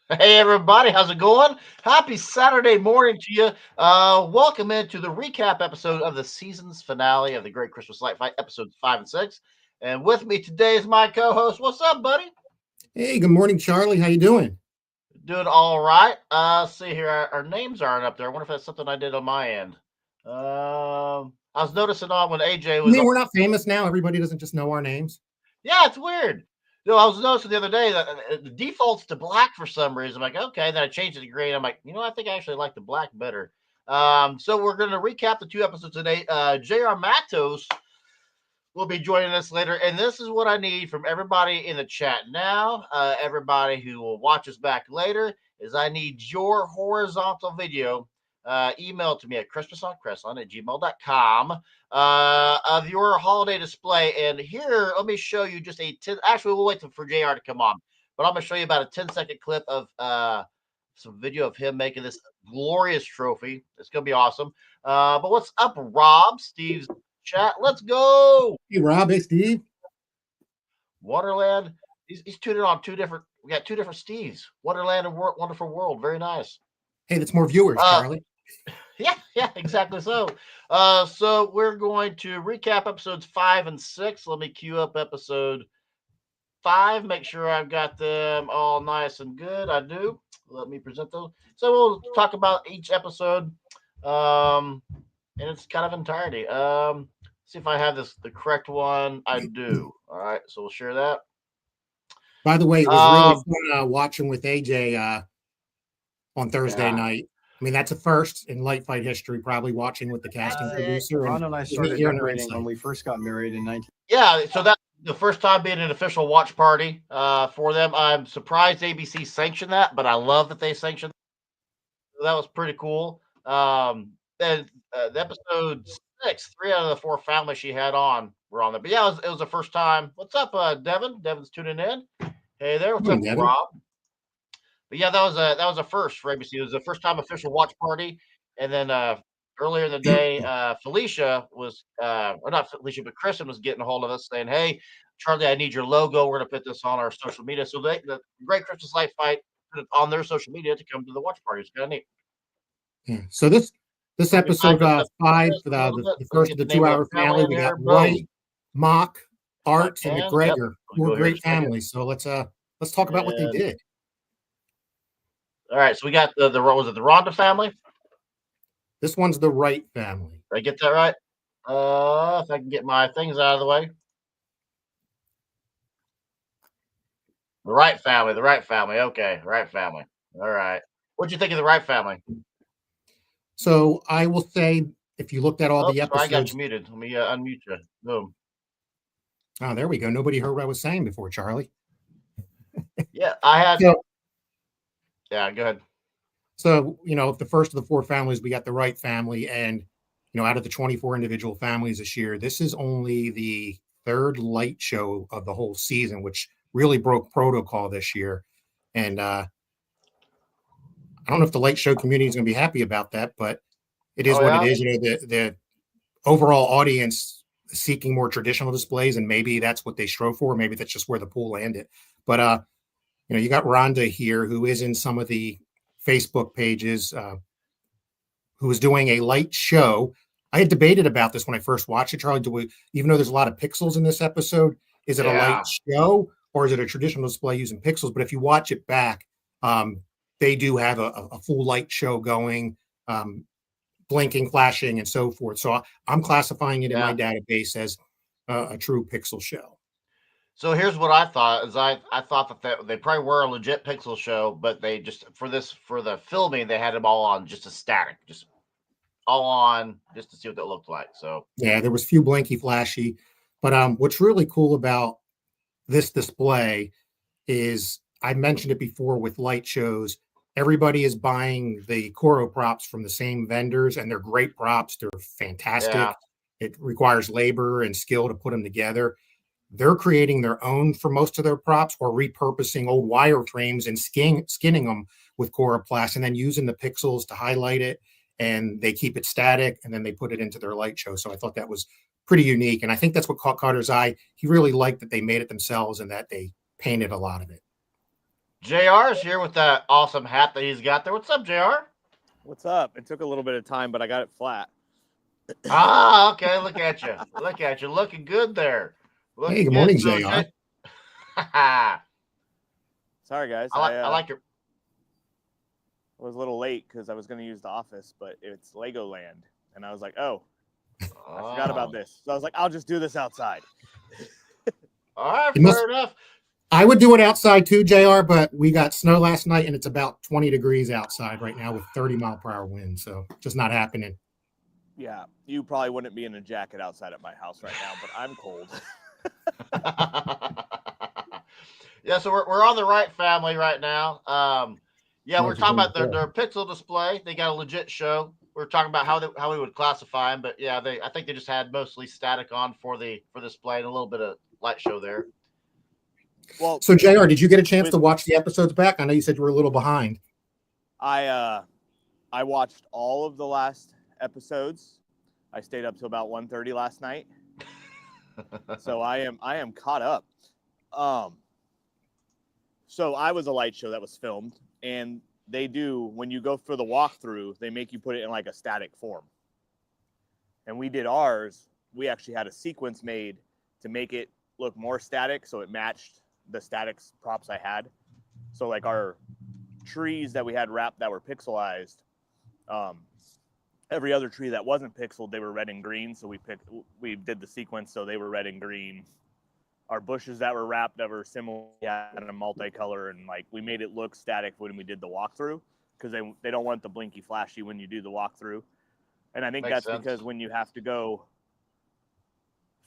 Hey everybody, how's it going? Happy Saturday morning to you. Welcome into the recap episode of the season's finale of the Great Christmas Light Fight, episodes 5 and 6. And with me today is my co-host. What's up, buddy? Hey, good morning, Charlie. How you doing? Doing all right. See here, our names aren't up there. I wonder if that's something I did on my end. I was noticing on when AJ You was mean on. we're not famous now? Everybody doesn't just know our names. Yeah, it's weird. I was noticing the other day that the default's to black for some reason. I'm like, okay. Then I changed it to green. I'm like, I think I actually like the black better. So we're going to recap the two episodes today. J.R. Mattos will be joining us later. And this is what I need from everybody in the chat now, everybody who will watch us back later, is I need your horizontal video email to me at christmasoncrestlin@gmail.com of your holiday display. And here, let me show you just a 10. Actually, we'll wait for JR to come on, but I'm going to show you about a 10-second clip of some video of him making this glorious trophy. It's going to be awesome. But what's up, Rob? Steve's chat. Let's go. Hey, Rob. Hey, Steve. Wonderland. He's tuning on two different. We got two different Steves. Wonderland and Wonderful World. Very nice. Hey, that's more viewers, Charlie. Yeah, exactly. So we're going to recap episodes 5 and 6. Let me queue up episode 5. Make sure I've got them all nice and good. I do. Let me present those. So we'll talk about each episode, in its kind of entirety. See if I have the correct one. I do. All right. So we'll share that. By the way, it was really fun watching with AJ on Thursday night. I mean, that's a first in Light Fight history, probably watching with the casting producer. Ron and I started decorating when we first got married in 19. Yeah, so that's the first time being an official watch party for them. I'm surprised ABC sanctioned that, but I love that they sanctioned that. That was pretty cool. And the episode 6, 3 out of the 4 families she had on were on there. But yeah, it was the first time. What's up, Devin? Devin's tuning in. Hey there, what's up, Devin? Rob? But yeah, that was a first for ABC. It was the first time official watch party. And then earlier in the day, Felicia was, or not Felicia, but Kristen was getting a hold of us saying, "Hey, Charlie, I need your logo. We're gonna put this on our social media." So the Great Christmas Light Fight put it on their social media to come to the watch party. It's kind of neat. Yeah. So this episode 5, the first of the 2-hour finale, we got Wright, Mach, Art, and McGregor. Four great families. So let's talk about what they did. All right, so we got the was it the Rhonda family? This one's the Wright family. Did I get that right? If I can get my things out of the way. The Wright family. Okay, Wright family. All right. What'd you think of the Wright family? So I will say, if you looked at all the episodes, I got you muted. Let me unmute you. Boom. Oh, there we go. Nobody heard what I was saying before, Charlie. Yeah, I had. Yeah, go ahead. So, the first of the 4 families, we got the Wright family. And, out of the 24 individual families this year, this is only the 3rd light show of the whole season, which really broke protocol this year. And I don't know if the light show community is going to be happy about that, but it is what it is. The overall audience is seeking more traditional displays, and maybe that's what they strove for. Maybe that's just where the pool landed. But, you got Rhonda here, who is in some of the Facebook pages, who is doing a light show. I had debated about this when I first watched it, Charlie. Even though there's a lot of pixels in this episode, is it a light show or is it a traditional display using pixels? But if you watch it back, they do have a full light show going, blinking, flashing, and so forth. So I'm classifying it in my database as a true pixel show. So here's what I thought: is I thought that they probably were a legit pixel show, but they just for the filming they had them all on just a static, just all on just to see what that looked like. So yeah, there was a few blinky, flashy, but what's really cool about this display is, I mentioned it before with light shows, everybody is buying the Coro props from the same vendors, and they're great props. They're fantastic. Yeah. It requires labor and skill to put them together. They're creating their own for most of their props, or repurposing old wireframes and skinning them with Coroplast, and then using the pixels to highlight it, and they keep it static, and then they put it into their light show. So I thought that was pretty unique, and I think that's what caught Carter's eye. He really liked that they made it themselves and that they painted a lot of it. JR is here with that awesome hat that he's got there. What's up, JR? What's up? It took a little bit of time, but I got it flat. Okay. Look at you. Look at you. Looking good there. Looking Hey, good good. morning, So, JR. Sorry, guys. I like your. I was a little late because I was going to use the office, but it's Legoland. And I was like, oh, I forgot about this. So I was like, I'll just do this outside. All right, fair enough. I would do it outside too, JR, but we got snow last night and it's about 20 degrees outside right now with 30-mile-per-hour wind. So just not happening. Yeah, you probably wouldn't be in a jacket outside at my house right now, but I'm cold. Yeah, so we're on the Wright family right now. We're talking about their pixel display. They got a legit show. We're talking about how we would classify them, but yeah, I think they just had mostly static on for display and a little bit of light show there. Well, so JR, did you get a chance to watch the episodes back? I know you said you were a little behind. I watched all of the last episodes. I stayed up till about 1:30 last night. So I am caught up. So I was a light show that was filmed, and they do, when you go for the walkthrough, they make you put it in like a static form. And we did ours. We actually had a sequence made to make it look more static, so it matched the static props I had. So like our trees that we had wrapped that were pixelized, every other tree that wasn't pixeled, they were red and green. So we did the sequence so they were red and green. Our bushes that were wrapped that were similar in a multicolor, and like we made it look static when we did the walkthrough because they don't want the blinky flashy when you do the walkthrough. And I think Makes that's sense. because when you have to go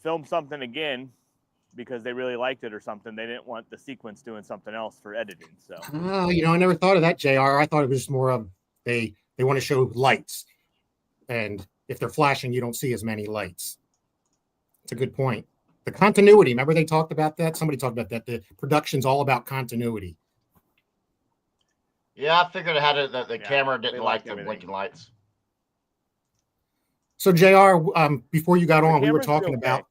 film something again because they really liked it or something, they didn't want the sequence doing something else for editing. So I never thought of that, JR. I thought it was just more of they want to show lights, and if they're flashing, you don't see as many lights. It's a good point. The continuity, remember they talked about that? Somebody talked about that. The production's all about continuity. Yeah, I figured it had the camera didn't like the blinking lights. So JR, before you got on, we were talking about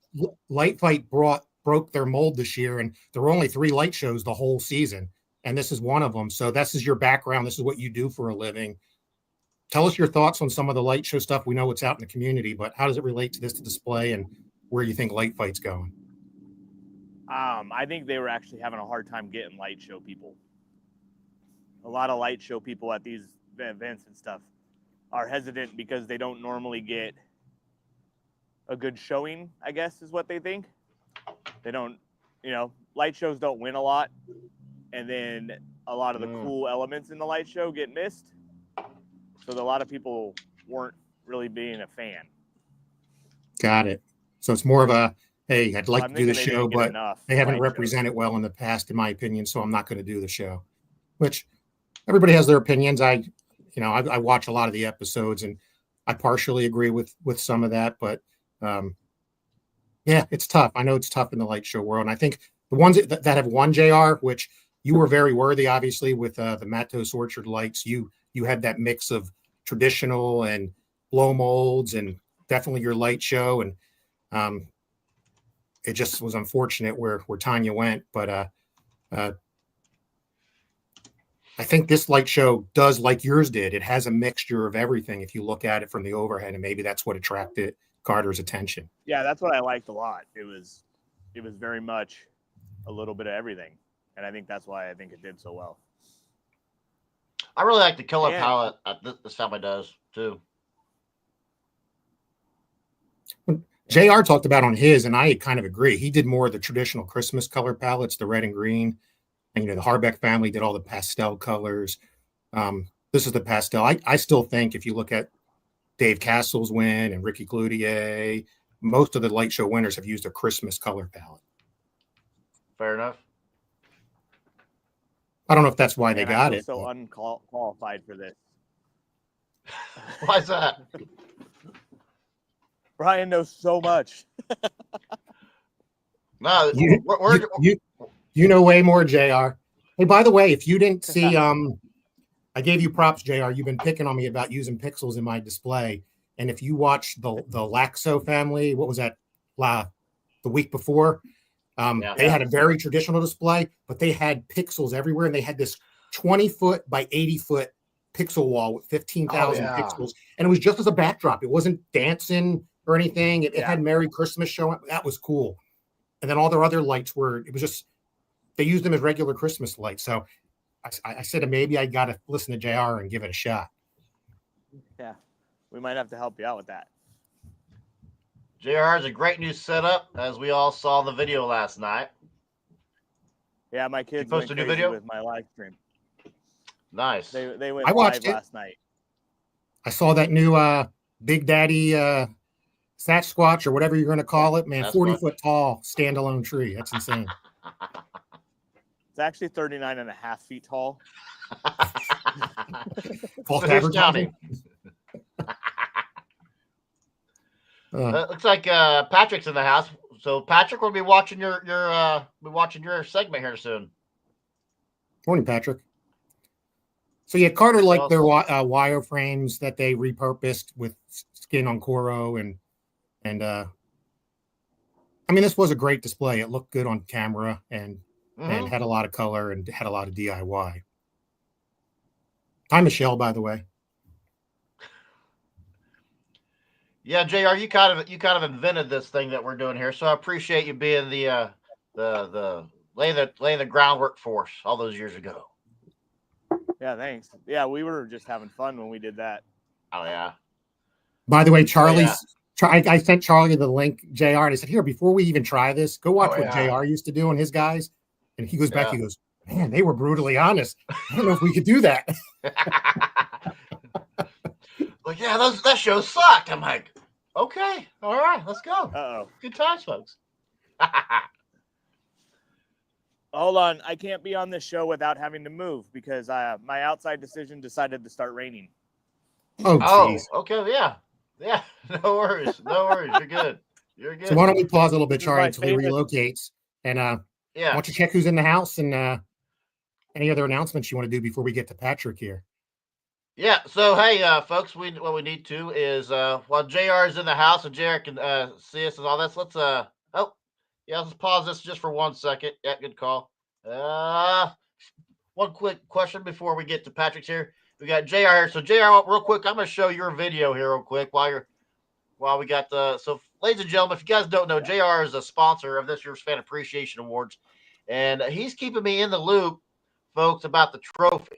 Light Fight broke their mold this year, and there were only 3 light shows the whole season, and this is one of them. So this is your background. This is what you do for a living. Tell us your thoughts on some of the light show stuff. We know what's out in the community, but how does it relate to this display and where you think Light Fight's going? I think they were actually having a hard time getting light show people. A lot of light show people at these events and stuff are hesitant because they don't normally get a good showing, I guess is what they think. They don't, light shows don't win a lot. And then a lot of the cool elements in the light show get missed. So a lot of people weren't really being a fan. Got it. So it's more of a, hey, I'd like to do the show, but they haven't represented well in the past, in my opinion, so I'm not going to do the show. Which everybody has their opinions. I watch a lot of the episodes, and I partially agree with some of that, but it's tough. I know it's tough in the light show world, and I think the ones that have won, JR, which you were very worthy, obviously, with the Mattos Orchard lights. You had that mix of traditional and blow molds, and definitely your light show, and it just was unfortunate where Tanya went, but I think this light show does like yours did. It has a mixture of everything if you look at it from the overhead, and maybe that's what attracted Carter's attention. Yeah, that's what I liked a lot. It was very much a little bit of everything, and I think that's why I think it did so well. I really like the color palette this family does too. JR talked about on his, and I kind of agree. He did more of the traditional Christmas color palettes, the red and green. And, the Harbeck family did all the pastel colors. This is the pastel. I still think if you look at Dave Castle's win and Ricky Cloutier, most of the light show winners have used a Christmas color palette. Fair enough. I don't know if that's why they got it. So unqualified for this. Why's that? Brian knows so much. No, you know way more, JR. Hey, by the way, if you didn't see, I gave you props, JR. You've been picking on me about using pixels in my display. And if you watch the Laxo family, what was that? The week before, They had a very traditional display, but they had pixels everywhere, and they had this 20-foot by 80-foot pixel wall with 15,000 pixels, and it was just as a backdrop. It wasn't dancing or anything. It had Merry Christmas showing. That was cool. And then all their other lights it was just, they used them as regular Christmas lights. So I said maybe I got to listen to JR and give it a shot. Yeah, we might have to help you out with that. JR is a great new setup, as we all saw the video last night. Yeah, my kids posted went a new video with my live stream. Nice. They went I watched live it last night. I saw that new Big Daddy Sasquatch or whatever you're going to call it, man. 40-foot tall standalone tree. That's insane. It's actually 39 and a half feet tall. False advertising. Looks like Patrick's in the house. So Patrick will be watching your segment here soon. Morning, Patrick. So yeah, Carter liked their wireframes that they repurposed with skin on Coro, and I mean, this was a great display. It looked good on camera and had a lot of color and had a lot of DIY. Hi, Michelle, by the way. Yeah, JR, you kind of invented this thing that we're doing here, so I appreciate you being the laying the groundwork for us all those years ago. Yeah, thanks. Yeah, we were just having fun when we did that. Oh yeah. By the way, I sent Charlie the link, JR, and I said, here, before we even try this, go watch what JR used to do on his guys. And he goes back, he goes, man, they were brutally honest. I don't know if we could do that. Like, yeah, that show sucked. I'm like, okay, all right, let's go. Uh-oh. Good times, folks. Hold on, I can't be on this show without having to move because my outside decision decided to start raining. Oh, geez. Okay, yeah. No worries. You're good. So why don't we pause a little bit, Charlie, until he relocates, and why don't you check who's in the house and any other announcements you want to do before we get to Patrick here? Yeah. So hey, folks, what we need to is while JR is in the house and JR can see us and all this, let's let's pause this just for 1 second. Yeah, good call. One quick question before we get to Patrick's here. We got JR here. So JR, real quick, I'm going to show your video here real quick while we got so ladies and gentlemen, if you guys don't know, JR is a sponsor of this year's Fan Appreciation Awards, and he's keeping me in the loop, folks, about the trophy.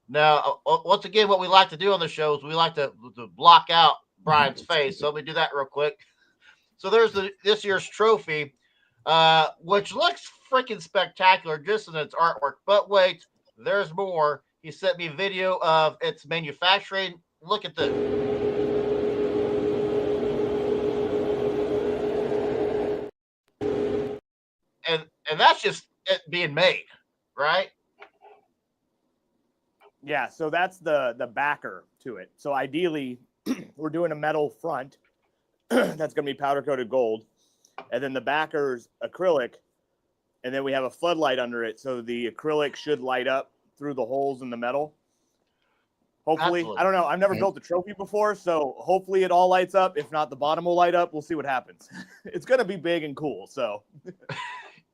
Now, once again, what we like to do on the show is we like to block out Brian's face. So let me do that real quick. So there's this year's trophy, which looks freaking spectacular just in its artwork. But wait, there's more. He sent me a video of its manufacturing. Look at this. And that's just it being made, right? Yeah, so that's the backer to it. So ideally, we're doing a metal front that's going to be powder coated gold, and then the backer's acrylic, and then we have a floodlight under it, so the acrylic should light up through the holes in the metal. Hopefully. Absolutely. I don't know. I've never built a trophy before, so hopefully it all lights up. If not, the bottom will light up. We'll see what happens. It's going to be big and cool, so.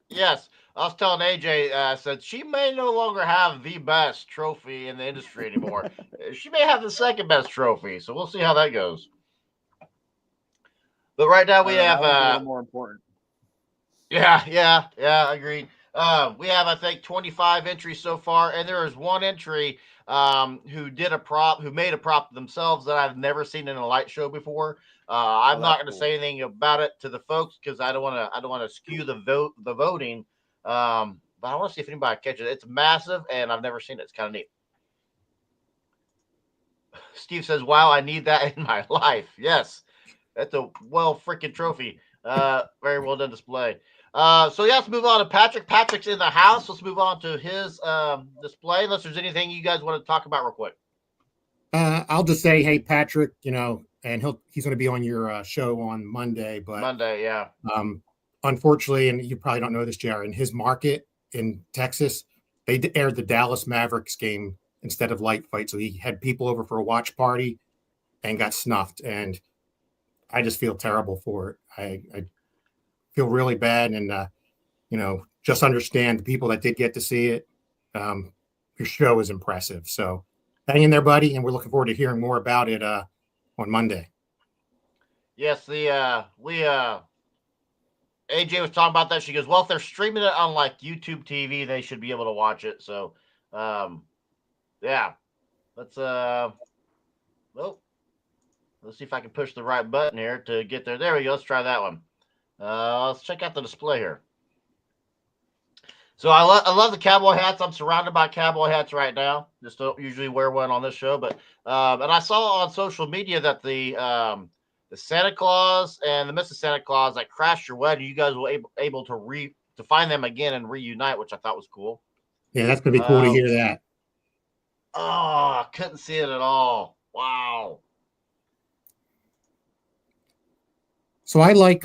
Yes. I was telling AJ, said she may no longer have the best trophy in the industry anymore. She may have the second best trophy, so we'll see how that goes. But right now we have a little more important. Yeah, agreed. We have, I think, 25 entries so far, and there is one entry who made a prop themselves that I've never seen in a light show before. I'm not going to say anything about it to the folks because I don't want to skew the voting. But I want to see if anybody catches it. It's massive, and I've never seen it. It's kind of neat. Steve says, "Wow, I need that in my life." Yes, that's a freaking trophy. Very well done display. So yeah, let's move on to Patrick. Patrick's in the house. Let's move on to his display. Unless there's anything you guys want to talk about real quick. I'll just say, hey, Patrick, and he's going to be on your show on Monday. But Monday, yeah. Unfortunately, and you probably don't know this, JR, in his market in Texas, they aired the Dallas Mavericks game instead of Light Fight. So he had people over for a watch party and got snuffed. And I just feel terrible for it. I feel really bad. And just understand the people that did get to see it. Your show is impressive. So hang in there, buddy. And we're looking forward to hearing more about it on Monday. Yes, AJ was talking about that. She goes, well, if they're streaming it on like YouTube TV, they should be able to watch it. So, yeah, let's see if I can push the right button here to get there. There we go. Let's try that one. Let's check out the display here. So I love the cowboy hats. I'm surrounded by cowboy hats right now. Just don't usually wear one on this show, but and I saw on social media that the Santa Claus and the Mrs. Santa Claus that crashed your wedding, you guys were able to find them again and reunite, which I thought was cool. Yeah, that's gonna be cool to hear that. Oh, I couldn't see it at all. Wow. So I like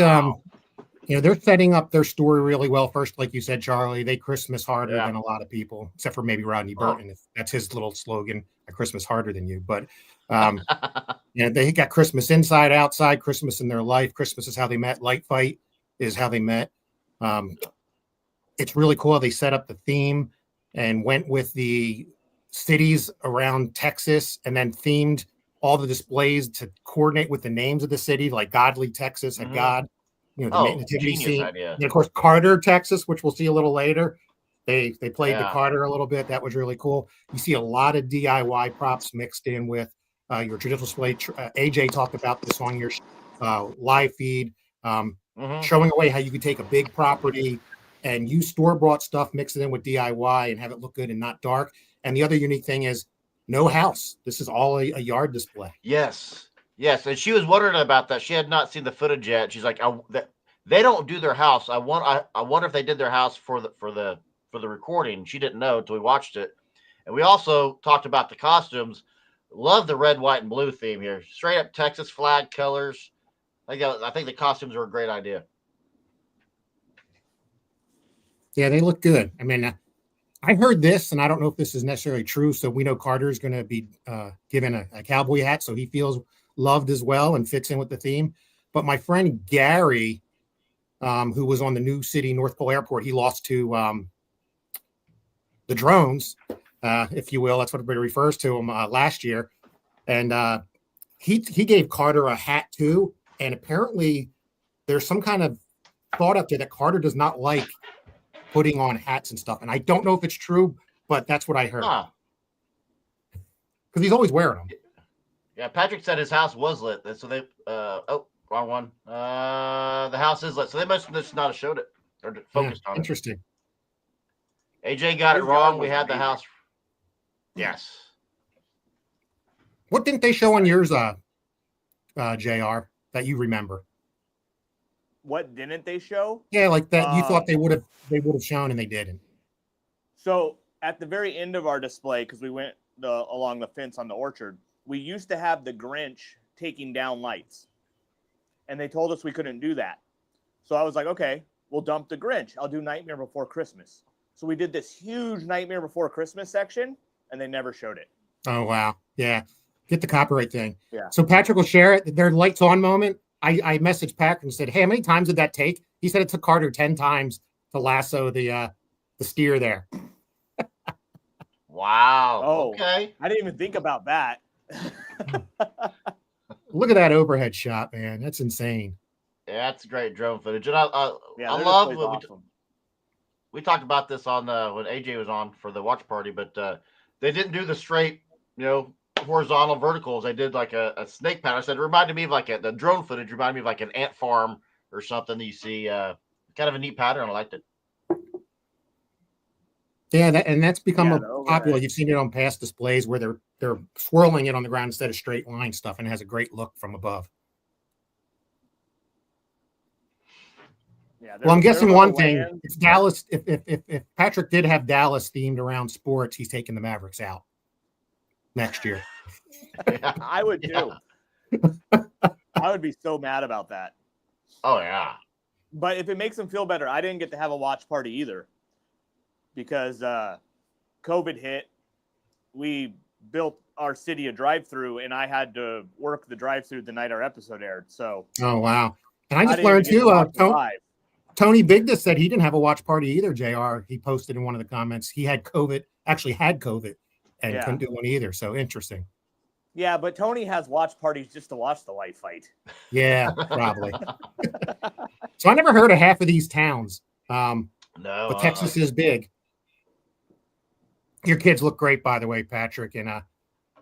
they're setting up their story really well. First, like you said, Charlie, they Christmas harder than a lot of people, except for maybe Rodney Burton. If that's his little slogan, "I Christmas harder than you." But they got Christmas inside, outside, Christmas in their life. Christmas is how they met. Light Fight is how they met. It's really cool how they set up the theme and went with the cities around Texas and then themed all the displays to coordinate with the names of the city, like Godly, Texas, and God. The nativity scene. Idea. And of course, Carter, Texas, which we'll see a little later. They played the Carter a little bit. That was really cool. You see a lot of DIY props mixed in with your traditional display. AJ talked about this on your live feed, showing away how you could take a big property and use store-bought stuff, mix it in with DIY, and have it look good and not dark. And the other unique thing is no house. This is all a yard display. Yes, and she was wondering about that. She had not seen the footage yet. She's like, they don't do their house. I wonder if they did their house for the recording. She didn't know until we watched it. And we also talked about the costumes. Love the red, white, and blue theme here. Straight up Texas flag colors. I think the costumes are a great idea. Yeah, they look good. I mean, I heard this, and I don't know if this is necessarily true. So we know Carter is going to be given a cowboy hat, so he feels loved as well and fits in with the theme. But my friend Gary, who was on the New City North Pole Airport, he lost to the drones, if you will. That's what everybody refers to him last year. And he gave Carter a hat too. And apparently there's some kind of thought up there that Carter does not like putting on hats and stuff. And I don't know if it's true, but that's what I heard. Because he's always wearing them. Yeah, Patrick said his house was lit. So they wrong one. The house is lit. So they must have just not showed it or focused on it. Interesting. AJ got it wrong. We had the house. Yes. What didn't they show on yours, JR, that you remember? What didn't they show? Yeah, like that you thought they would have shown and they didn't. So at the very end of our display, because we went along the fence on the orchard, we used to have the Grinch taking down lights. And they told us we couldn't do that. So I was like, okay, we'll dump the Grinch. I'll do Nightmare Before Christmas. So we did this huge Nightmare Before Christmas section, and they never showed it. Oh, wow. Yeah. Get the copyright thing. Yeah. So Patrick will share it. Their lights on moment. I messaged Patrick and said, hey, how many times did that take? He said it took Carter 10 times to lasso the steer there. Wow. Oh, okay. I didn't even think about that. Look at that overhead shot, man. That's insane. Yeah, that's great drone footage. And I love what awesome. we talked about this on when AJ was on for the watch party, but they didn't do the straight, horizontal verticals. They did like a snake pattern. I said it reminded me of like the drone footage reminded me of like an ant farm or something that you see. Kind of a neat pattern. I liked it. Yeah, that's become popular. You've seen it on past displays where they're swirling it on the ground instead of straight line stuff, and it has a great look from above. Yeah, well, I'm guessing one thing. If Dallas, if Patrick did have Dallas themed around sports, he's taking the Mavericks out next year. I would too. I would be so mad about that. Oh yeah. But if it makes them feel better, I didn't get to have a watch party either because COVID hit. We built our city a drive-through, and I had to work the drive-through the night our episode aired. So. Oh wow! And I just learned too. Tony Bigda said he didn't have a watch party either, JR. He posted in one of the comments. He had COVID, actually had COVID, and couldn't do one either. So interesting. Yeah, but Tony has watch parties just to watch the light fight. Yeah, probably. So I never heard of half of these towns. No, but Texas is big. Your kids look great, by the way, Patrick. And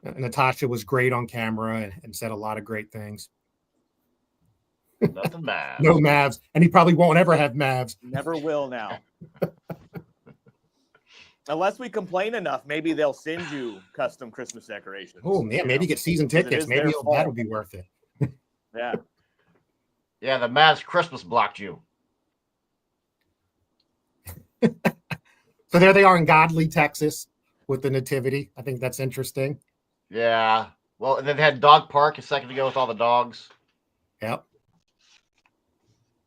Natasha was great on camera and said a lot of great things. Nothing Mavs. No Mavs. And he probably won't ever have Mavs. Never will now. Unless we complain enough, maybe they'll send you custom Christmas decorations. Oh, yeah, maybe get season tickets. Maybe that'll be worth it. Yeah. Yeah, the Mavs Christmas blocked you. So there they are in Godly, Texas with the nativity. I think that's interesting. Yeah. Well, and then they had Dog Park a second ago with all the dogs. Yep.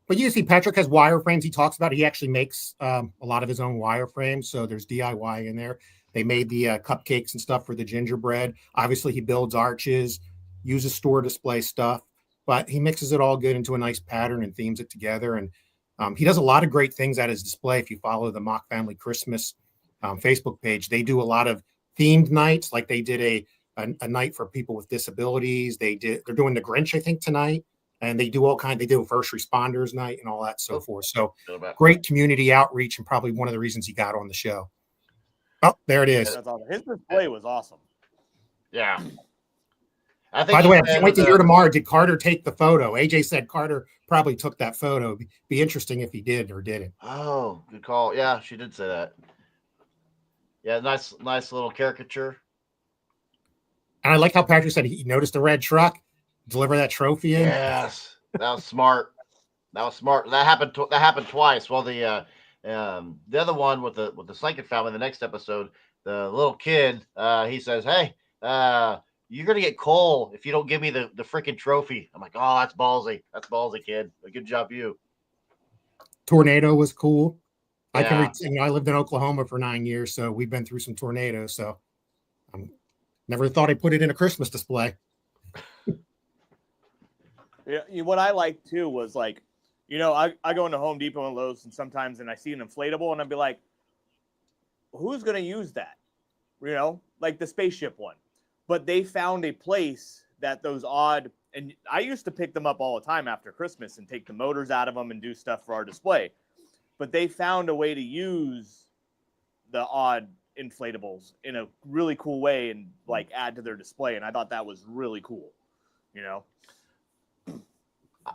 But you see, Patrick has wireframes he talks about. He actually makes a lot of his own wireframes. So there's DIY in there. They made the cupcakes and stuff for the gingerbread. Obviously, he builds arches, uses store display stuff, but he mixes it all good into a nice pattern and themes it together. And he does a lot of great things at his display. If you follow the Mach Family Christmas Facebook page, they do a lot of themed nights. Like they did a night for people with disabilities. They're doing the Grinch, I think, tonight. And they do they do first responders night and all that so forth. So great community outreach and probably one of the reasons he got on the show. Oh, there it is. That's awesome. His display was awesome. Yeah. I think By the way, I can't wait to hear tomorrow. Did Carter take the photo? AJ said Carter probably took that photo. Be interesting if he did or didn't. Oh, good call. Yeah, she did say that. Yeah, nice little caricature. And I like how Patrick said he noticed the red truck. Deliver that trophy in. Yes, that was smart. That was smart. That happened twice. Well, the other one with the Slanker family, the next episode, the little kid, he says, "Hey, you're gonna get coal if you don't give me the freaking trophy." I'm like, "Oh, that's ballsy. That's ballsy, kid. Good job, you." Tornado was cool. Yeah. I lived in Oklahoma for 9 years, so we've been through some tornadoes. So I never thought I'd put it in a Christmas display. Yeah, what I like too was like, I go into Home Depot and Lowe's and sometimes I see an inflatable and I'd be like, who's going to use that? Like the spaceship one. But they found a place that those odd, and I used to pick them up all the time after Christmas and take the motors out of them and do stuff for our display. But they found a way to use the odd inflatables in a really cool way and like add to their display. And I thought that was really cool,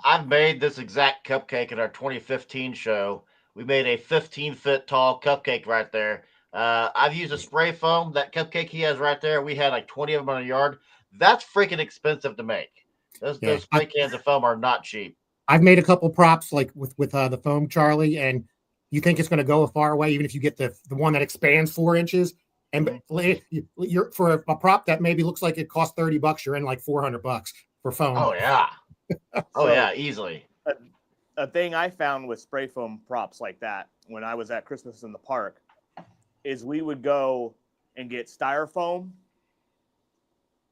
I've made this exact cupcake in our 2015 show. We made a 15-foot tall cupcake right there. I've used a spray foam. That cupcake he has right there, we had like 20 of them in a yard. That's freaking expensive to make. Those spray cans of foam are not cheap. I've made a couple props like with the foam, Charlie, and you think it's going to go a far away, even if you get the one that expands 4 inches. And you're for a prop that maybe looks like it costs $30, you're in like $400 for foam. Oh yeah. Oh yeah, easily. A thing I found with spray foam props like that when I was at Christmas in the Park is we would go and get styrofoam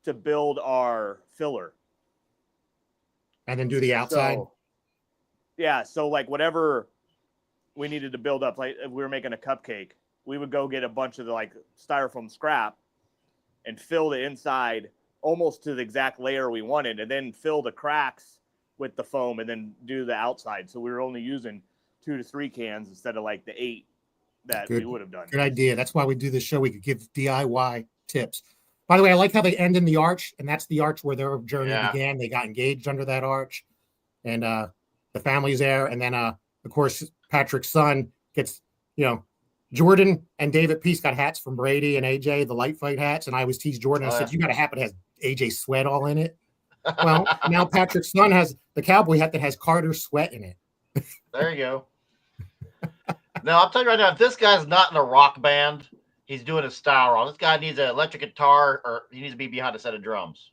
to build our filler. And then do the outside. So like whatever we needed to build up, like if we were making a cupcake, we would go get a bunch of the like styrofoam scrap and fill the inside almost to the exact layer we wanted, and then fill the cracks with the foam and then do the outside. So we were only using 2 to 3 cans instead of like the 8 that we would have done. Good idea. That's why we do this show. We could give DIY tips. By the way, I like how they end in the arch, and that's the arch where their journey began. They got engaged under that arch, and the family's there. And then, of course, Patrick's son gets, Jordan and David Peace got hats from Brady and AJ, the light fight hats. And I always tease Jordan. I said, you got a hat that has AJ sweat all in it. Well, now Patrick's son has the cowboy hat that has Carter's sweat in it. There you go. Now, I'll tell you right now, if this guy's not in a rock band, he's doing a style wrong. This guy needs an electric guitar, or he needs to be behind a set of drums.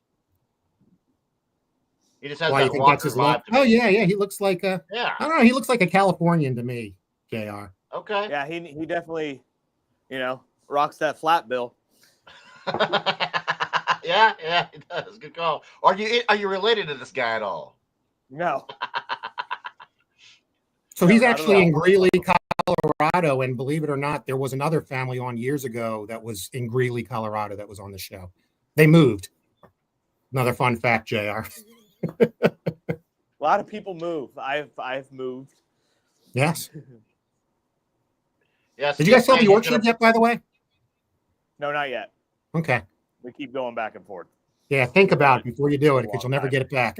He just has that rocker vibe. Oh, yeah. He looks like I don't know. He looks like a Californian to me, JR. Okay. Yeah, he definitely, rocks that flat bill. Yeah, he does. Good call. Are you related to this guy at all? No. So he's actually in Greeley, Colorado, and believe it or not, there was another family on years ago that was in Greeley, Colorado that was on the show. They moved. Another fun fact, JR. A lot of people move. I've moved. Yes. Yes. Did you guys sell the orchard yet, by the way? No, not yet. Okay. We keep going back and forth. Yeah, think about it before you do it, because you'll never get it back.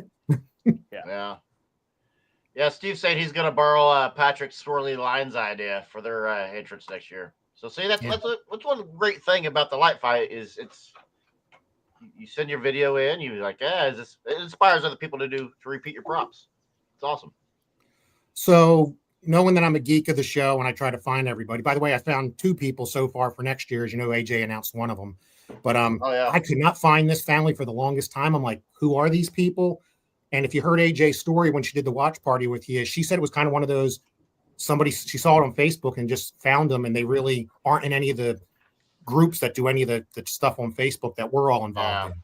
Yeah. Yeah, Steve's saying he's going to borrow Patrick Swirly Line's idea for their entrance next year. So see, that's one great thing about the light fight is you send your video in, you're like, it inspires other people to repeat your props. It's awesome. So knowing that I'm a geek of the show and I try to find everybody. By the way, I found 2 people so far for next year. As you know, AJ announced one of them. But I could not find this family for the longest time. I'm like, who are these people? And if you heard AJ's story when she did the watch party with you, she said it was kind of one of those, she saw it on Facebook and just found them, and they really aren't in any of the groups that do any of the stuff on Facebook that we're all involved in.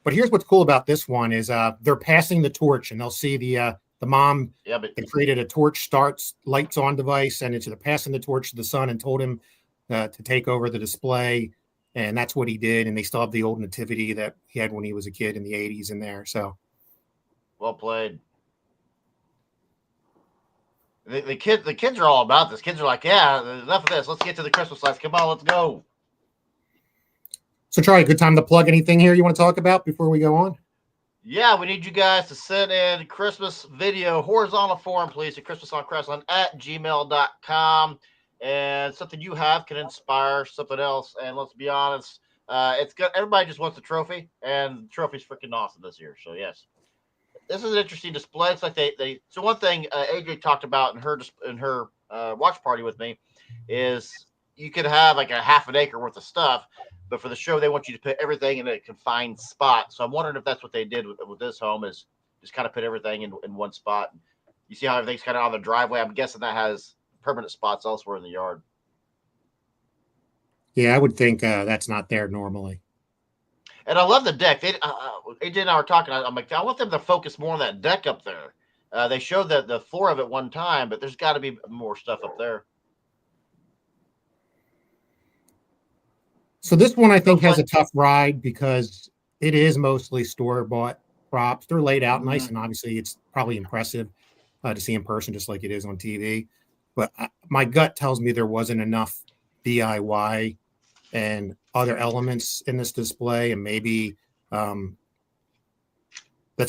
But here's what's cool about this one is they're passing the torch, and they'll see the mom. Yeah, but they created a torch lights on device, and they're passing the torch to the son and told him to take over the display. And that's what he did. And they still have the old nativity that he had when he was a kid in the 80s in there. So well played. The kids are all about this. Kids are like, yeah, enough of this. Let's get to the Christmas lights. Come on, let's go. So Charlie, good time to plug anything here you want to talk about before we go on? Yeah, we need you guys to send in Christmas video horizontal form, please, to christmasonwrestling@gmail.com. And something you have can inspire something else. And let's be honest, it's good. Everybody just wants a trophy, and the trophy's freaking awesome this year. So yes, this is an interesting display. It's like so one thing AJ talked about in her watch party with me is you could have like a half an acre worth of stuff, but for the show they want you to put everything in a confined spot. So I'm wondering if that's what they did with this home, is just kind of put everything in one spot. You see how everything's kind of on the driveway. I'm guessing that has permanent spots elsewhere in the yard. Yeah, I would think that's not there normally. And I love the deck. AJ and I were talking. I'm like, I want them to focus more on that deck up there. They showed the floor of it one time, but there's got to be more stuff up there. So this one I think has a tough ride because it is mostly store-bought props. They're laid out nice, and obviously it's probably impressive to see in person, just like it is on TV. But my gut tells me there wasn't enough DIY and other elements in this display, and maybe that's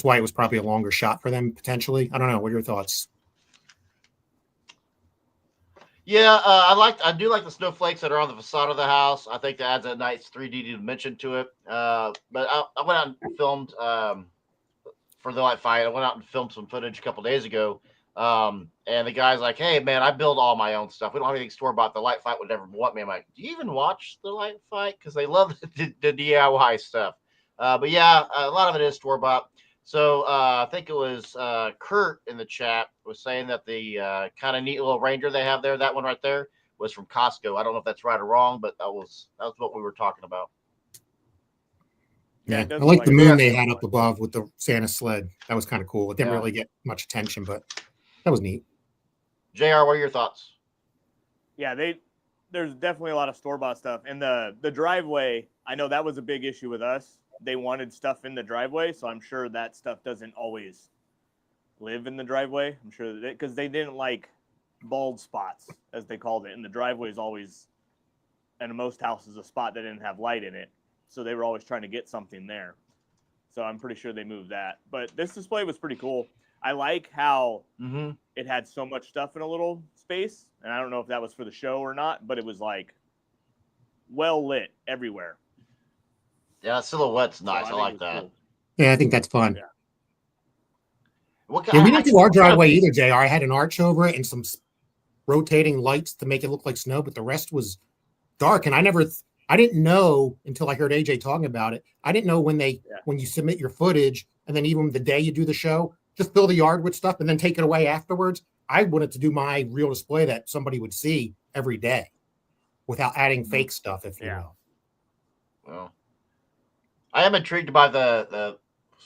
why it was probably a longer shot for them potentially. I don't know. What are your thoughts? Yeah, I do like the snowflakes that are on the facade of the house. I think that adds a nice 3D dimension to it. But I went out and filmed for the light fight. I went out and filmed some footage a couple days ago. And the guy's like, hey man, I build all my own stuff. We don't have anything store bought. The light fight would never want me. I'm like, do you even watch the light fight? Because they love the DIY stuff. But yeah, a lot of it is store bought. So I think it was Kurt in the chat was saying that the kind of neat little Ranger they have there, that one right there, was from Costco. I don't know if that's right or wrong, but that was what we were talking about. Yeah, I like the moon they had up above with the Santa sled. That was kind of cool. It didn't really get much attention, but that was neat. JR, what are your thoughts? Yeah, there's definitely a lot of store-bought stuff. And the driveway, I know that was a big issue with us. They wanted stuff in the driveway, so I'm sure that stuff doesn't always live in the driveway. I'm sure that because they didn't like bald spots, as they called it. And the driveway is always, and in most houses, a spot that didn't have light in it. So they were always trying to get something there. So I'm pretty sure they moved that. But this display was pretty cool. I like how it had so much stuff in a little space. And I don't know if that was for the show or not, but it was like well lit everywhere. Yeah, silhouette's nice. So I like that. Cool. Yeah, I think that's fun. Yeah. We didn't do our driveway either, JR. I had an arch over it and some rotating lights to make it look like snow, but the rest was dark. And I didn't know until I heard AJ talking about it. I didn't know when you submit your footage and then even the day you do the show, just fill the yard with stuff and then take it away afterwards. I wanted to do my real display that somebody would see every day without adding fake stuff, if you will. Well, I am intrigued by the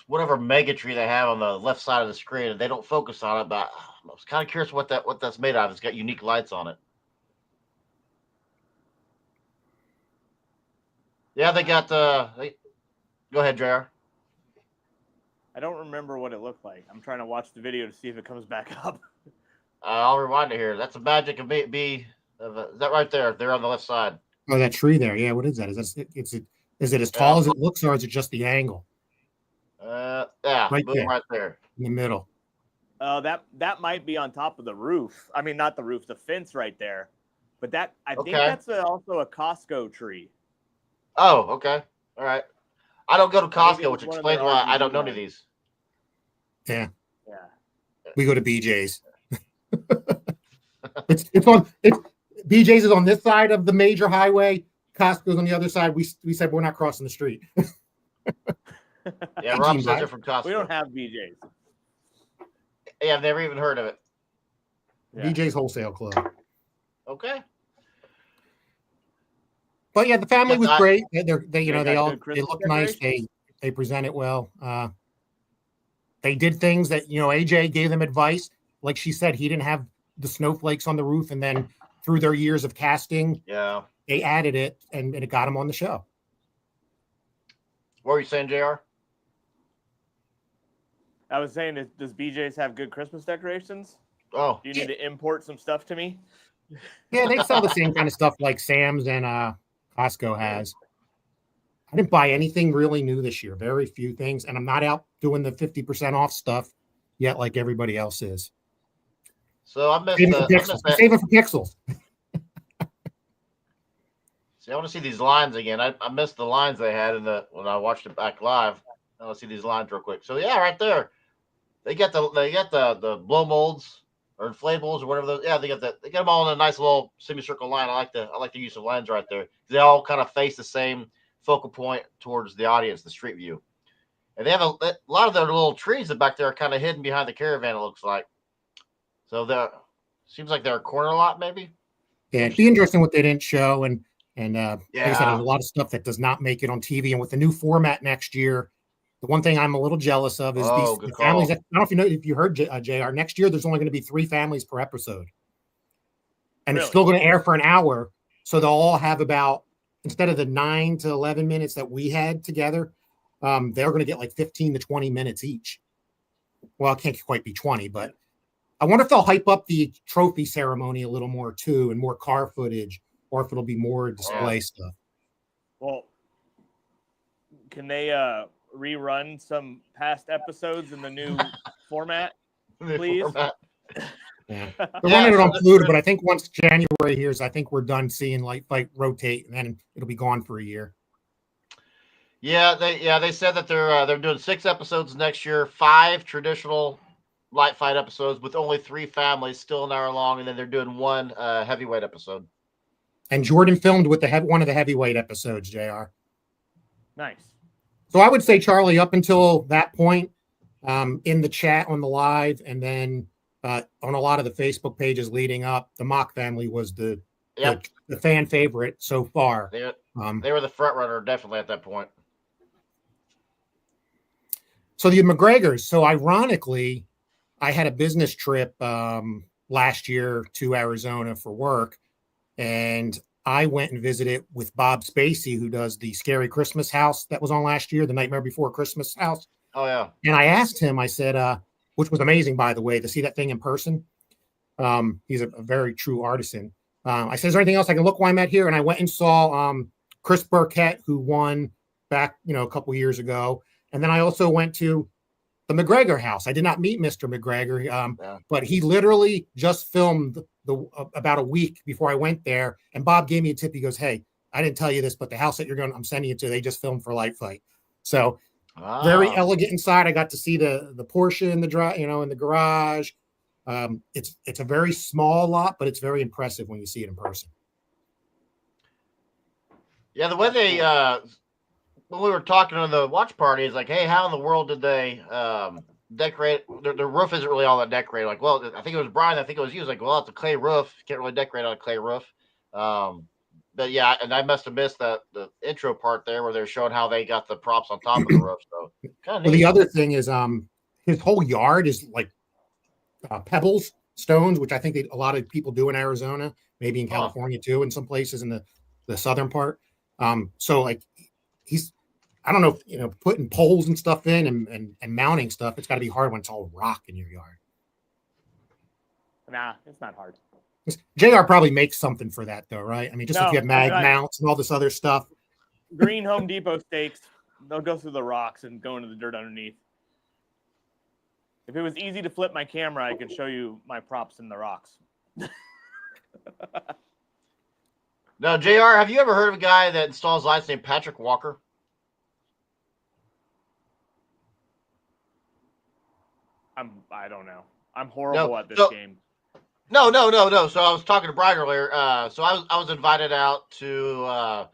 whatever mega tree they have on the left side of the screen, and they don't focus on it. But I was kind of curious what that's made of. It's got unique lights on it. Yeah, they got. Go ahead, Jr. I don't remember what it looked like. I'm trying to watch the video to see if it comes back up. I'll rewind it here. That's a magic of is that right there? They're on the left side. Oh, that tree there. Yeah, what is that? Is it as tall as it looks, or is it just the angle? Yeah, right there in the middle. That might be on top of the roof. I mean, not the roof, the fence right there. But I think that's also a Costco tree. Oh, okay, all right. I don't go to Costco, which explains why I don't know any of these. Yeah. Yeah. We go to BJ's. BJ's is on this side of the major highway. Costco's on the other side. We said we're not crossing the street. Yeah, Rob says they're from Costco. We don't have BJ's. Yeah, I've never even heard of it. Yeah. BJ's Wholesale Club. Okay. But yeah, the family was great. They look nice. They present it well. They did things that, AJ gave them advice. Like she said, he didn't have the snowflakes on the roof, and then through their years of casting, they added it, and it got him on the show. What were you saying, JR? I was saying, does BJ's have good Christmas decorations? Oh. Do you need to import some stuff to me? Yeah, they sell the same kind of stuff like Sam's and Costco has. I didn't buy anything really new this year. Very few things. And I'm not out doing the 50% off stuff yet like everybody else is. So I missed Save it for Pixels. See, I want to see these lines again. I missed the lines they had when I watched it back live. I want to see these lines real quick. So yeah, right there. They got the blow molds or inflatables or whatever those. Yeah, they got them all in a nice little semicircle line. I like the use of lines right there. They all kind of face the same focal point towards the audience, the street view. And they have a lot of their little trees that back there are kind of hidden behind the caravan, it looks like. So seems like they're a corner lot, maybe. Yeah, it'd be interesting what they didn't show. And like I said, there's a lot of stuff that does not make it on TV. And with the new format next year, the one thing I'm a little jealous of is these families. I don't know if you heard, JR, next year there's only going to be 3 families per episode. And It's still going to air for an hour. So they'll all have about, instead of the 9 to 11 minutes that we had together, they're going to get like 15 to 20 minutes each. Well, it can't quite be 20, but I wonder if they'll hype up the trophy ceremony a little more too, and more car footage, or if it'll be more display stuff. Well, can they rerun some past episodes in the new format, please? Yeah. They're running it on Pluto, but I think once January hears, I think we're done seeing Light Fight rotate, and then it'll be gone for a year. Yeah, they said that they're doing 6 episodes next year, 5 traditional Light Fight episodes with only 3 families, still an hour long, and then they're doing 1 heavyweight episode. And Jordan filmed with one of the heavyweight episodes, JR. Nice. So I would say, Charlie, up until that point, in the chat on the live, and then on a lot of the Facebook pages leading up, the Mach family was the fan favorite so far. They were the front runner, definitely at that point. So the McGregors. So ironically, I had a business trip last year to Arizona for work, and I went and visited with Bob Spacey, who does the Scary Christmas House that was on last year, the Nightmare Before Christmas House. Oh, yeah. And I asked him, I said, which was amazing, by the way, to see that thing in person. He's a very true artisan. I said, is there anything else I can look while I'm at here? And I went and saw Chris Burkett, who won back, a couple years ago. And then I also went to the McGregor house. I did not meet Mr. McGregor, but he literally just filmed about a week before I went there. And Bob gave me a tip. He goes, hey, I didn't tell you this, but the house that I'm sending you to, they just filmed for Light Fight. So very elegant inside. I got to see the Porsche in the in the garage. It's a very small lot, but it's very impressive when you see it in person. Yeah, the way they when we were talking on the watch party, it's like, hey, how in the world did they decorate? Their roof isn't really all that decorated. Like, well, I think it was Brian. I think it was you. Was like, well, it's a clay roof. You can't really decorate on a clay roof. But yeah, and I must have missed the intro part there where they're showing how they got the props on top of the roof. So Well, the other thing is, his whole yard is like pebbles, stones, which I think a lot of people do in Arizona, maybe in California too, in some places in the southern part. So like he's, I don't know, if, putting poles and stuff in and mounting stuff. It's got to be hard when it's all rock in your yard. Nah, it's not hard. JR probably makes something for that though, right? I mean, just like you have mag mounts and all this other stuff. Green Home Depot stakes, they'll go through the rocks and go into the dirt underneath. If it was easy to flip my camera, I could show you my props in the rocks. Now, JR, have you ever heard of a guy that installs lights named Patrick Walker? I don't know. I'm horrible at this game. No. So I was talking to Brian earlier. So I was invited out to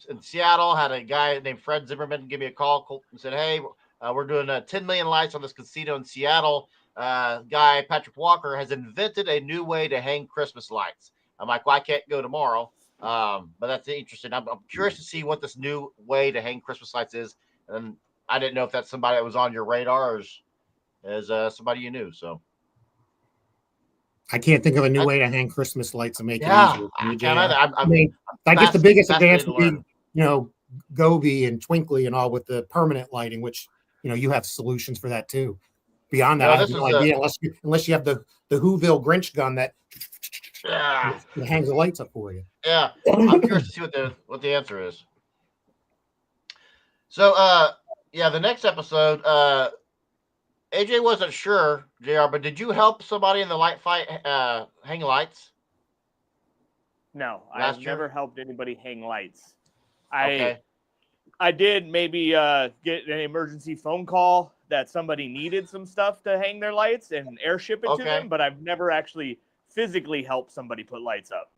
in Seattle. Had a guy named Fred Zimmerman give me a call and said, "Hey, we're doing 10 million lights on this casino in Seattle. Guy Patrick Walker has invented a new way to hang Christmas lights." I'm like, "Well, I can't go tomorrow, but that's interesting. I'm curious to see what this new way to hang Christmas lights is." And I didn't know if that's somebody that was on your radar or as somebody you knew. So I can't think of a new way to hang Christmas lights and make it easier. I mean, I guess the biggest advance would be, Gobi and Twinkly and all with the permanent lighting, which, you have solutions for that too. Beyond that, I have no idea unless you have the Whoville Grinch gun that hangs the lights up for you. Yeah, I'm curious to see what the answer is. So, the next episode, AJ wasn't sure, JR, but did you help somebody in the light fight hang lights? No, I've never helped anybody hang lights. I did maybe get an emergency phone call that somebody needed some stuff to hang their lights and airship it to them, but I've never actually physically helped somebody put lights up.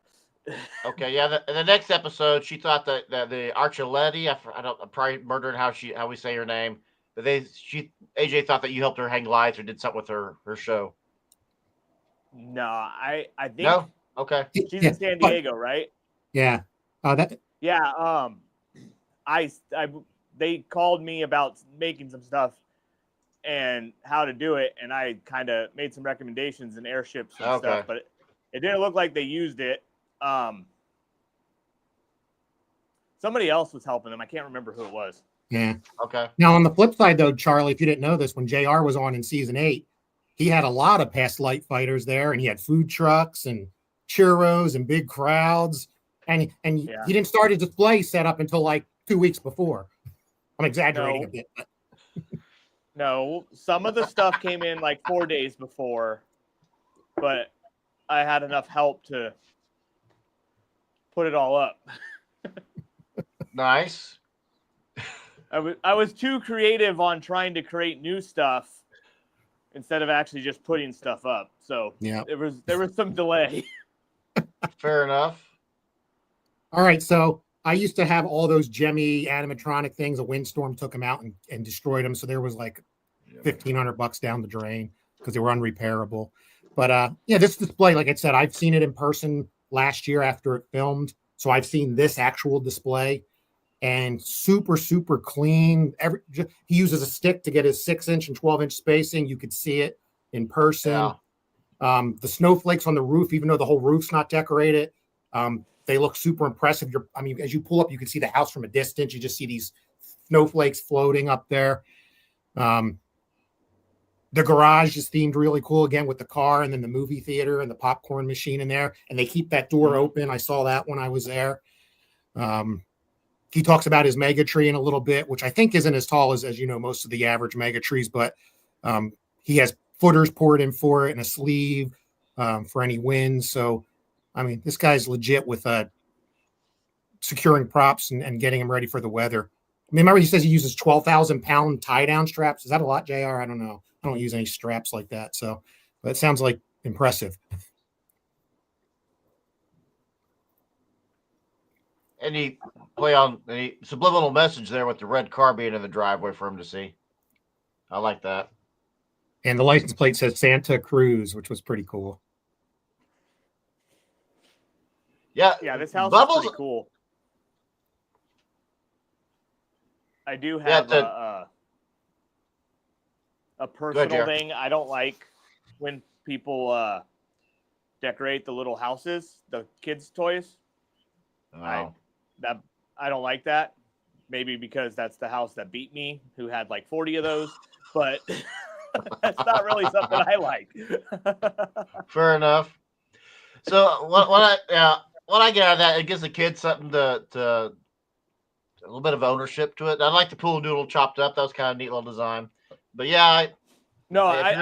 Okay, yeah. In the next episode, she thought that the Archuleti, I'm probably murdering how we say her name, but AJ thought that you helped her hang lights or did something with her show. No, I think no. Okay, she's in San Diego, right? Yeah. Yeah. They called me about making some stuff and how to do it, and I kind of made some recommendations and airships and stuff, but it didn't look like they used it. Somebody else was helping them. I can't remember who it was. Yeah. Okay. Now, on the flip side, though, Charlie, if you didn't know this, when JR was on in season 8, he had a lot of past light fighters there, and he had food trucks and churros and big crowds, and he didn't start his display set up until like 2 weeks before. I'm exaggerating a bit. But. No, some of the stuff came in like 4 days before, but I had enough help to put it all up. Nice. I was too creative on trying to create new stuff instead of actually just putting stuff up. So there was some delay. Fair enough. All right, so I used to have all those Gemmy animatronic things. A windstorm took them out and destroyed them. So there was like $1,500 down the drain because they were unrepairable. But this display, like I said, I've seen it in person last year after it filmed. So I've seen this actual display and super, super clean. He uses a stick to get his 6-inch and 12-inch spacing. You could see it in person. Yeah. The snowflakes on the roof, even though the whole roof's not decorated, they look super impressive. As you pull up, you can see the house from a distance. You just see these snowflakes floating up there. The garage is themed really cool again with the car and then the movie theater and the popcorn machine in there. And they keep that door open. I saw that when I was there. He talks about his mega tree in a little bit, which I think isn't as tall as most of the average mega trees, but he has footers poured in for it and a sleeve for any wind. So, this guy's legit with securing props and getting them ready for the weather. Remember he says he uses 12,000-pound tie-down straps. Is that a lot, JR? I don't know. I don't use any straps like that. So, but it sounds like impressive. And he play on a subliminal message there with the red car being in the driveway for him to see. I like that. And the license plate says Santa Cruz, which was pretty cool. Yeah, this house is pretty cool. I do have a personal thing. I don't like when people decorate the little houses, the kids' toys. Wow. I don't like that. Maybe because that's the house that beat me, who had like 40 of those. But that's not really something I like. Fair enough. So what I get out of that, it gives the kids something to a little bit of ownership to it. I like the pool noodle chopped up. That was kind of a neat little design. But yeah, I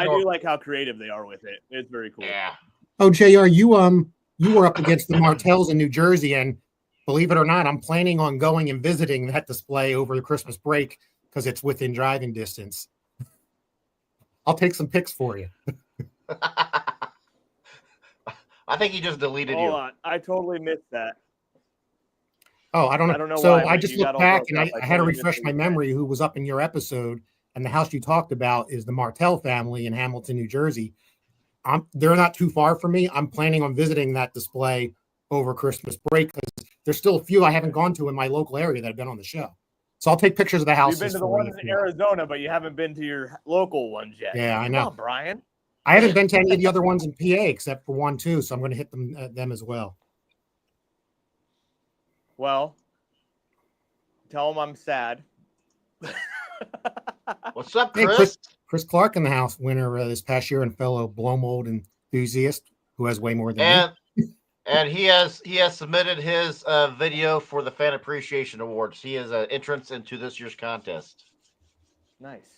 do like how creative they are with it. It's very cool. Yeah. Oh, JR, you were up against the Martells in New Jersey, and believe it or not, I'm planning on going and visiting that display over the Christmas break because it's within driving distance. I'll take some pics for you. I think he just deleted Hold you. on. I totally missed that. Oh, I don't know. I don't know so why, I just looked back and I had to totally refresh my memory who was up in your episode, and the house you talked about is the Martell family in Hamilton, New Jersey. They're not too far from me. I'm planning on visiting that display over Christmas break because there's still a few I haven't gone to in my local area that have been on the show. So I'll take pictures of the house. You've been to the ones in Arizona, but you haven't been to your local ones yet. Yeah, I know. Come on, Brian. I haven't been to any of the other ones in PA except for one, too. So I'm going to hit them as well. Well, tell them I'm sad. What's up, Hey, Chris? Chris Clark in the house, winner this past year, and fellow blow mold enthusiast who has way more than me. And he has submitted his video for the Fan Appreciation Awards. He is an entrance into this year's contest. Nice.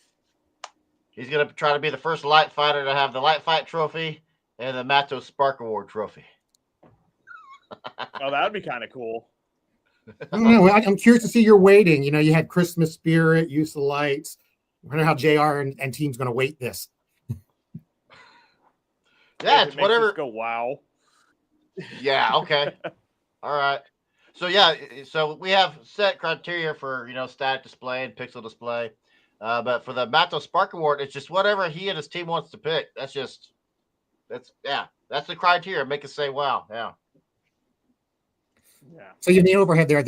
He's going to try to be the first light fighter to have the Light Fight Trophy and the Mattos Spark Award Trophy. Oh, that would be kind of cool. I don't know. I'm curious to see your weighting. You know, you had Christmas spirit, use of lights. I wonder how JR and team's going to weight this. Yeah, it's whatever. Go wow. Yeah. Okay. All right. So yeah, so we have set criteria for static display and pixel display, but for the Mattos Spark Award, it's just whatever he and his team wants to pick. That's the criteria. Make it say wow. Yeah. Yeah. So in the overhead there,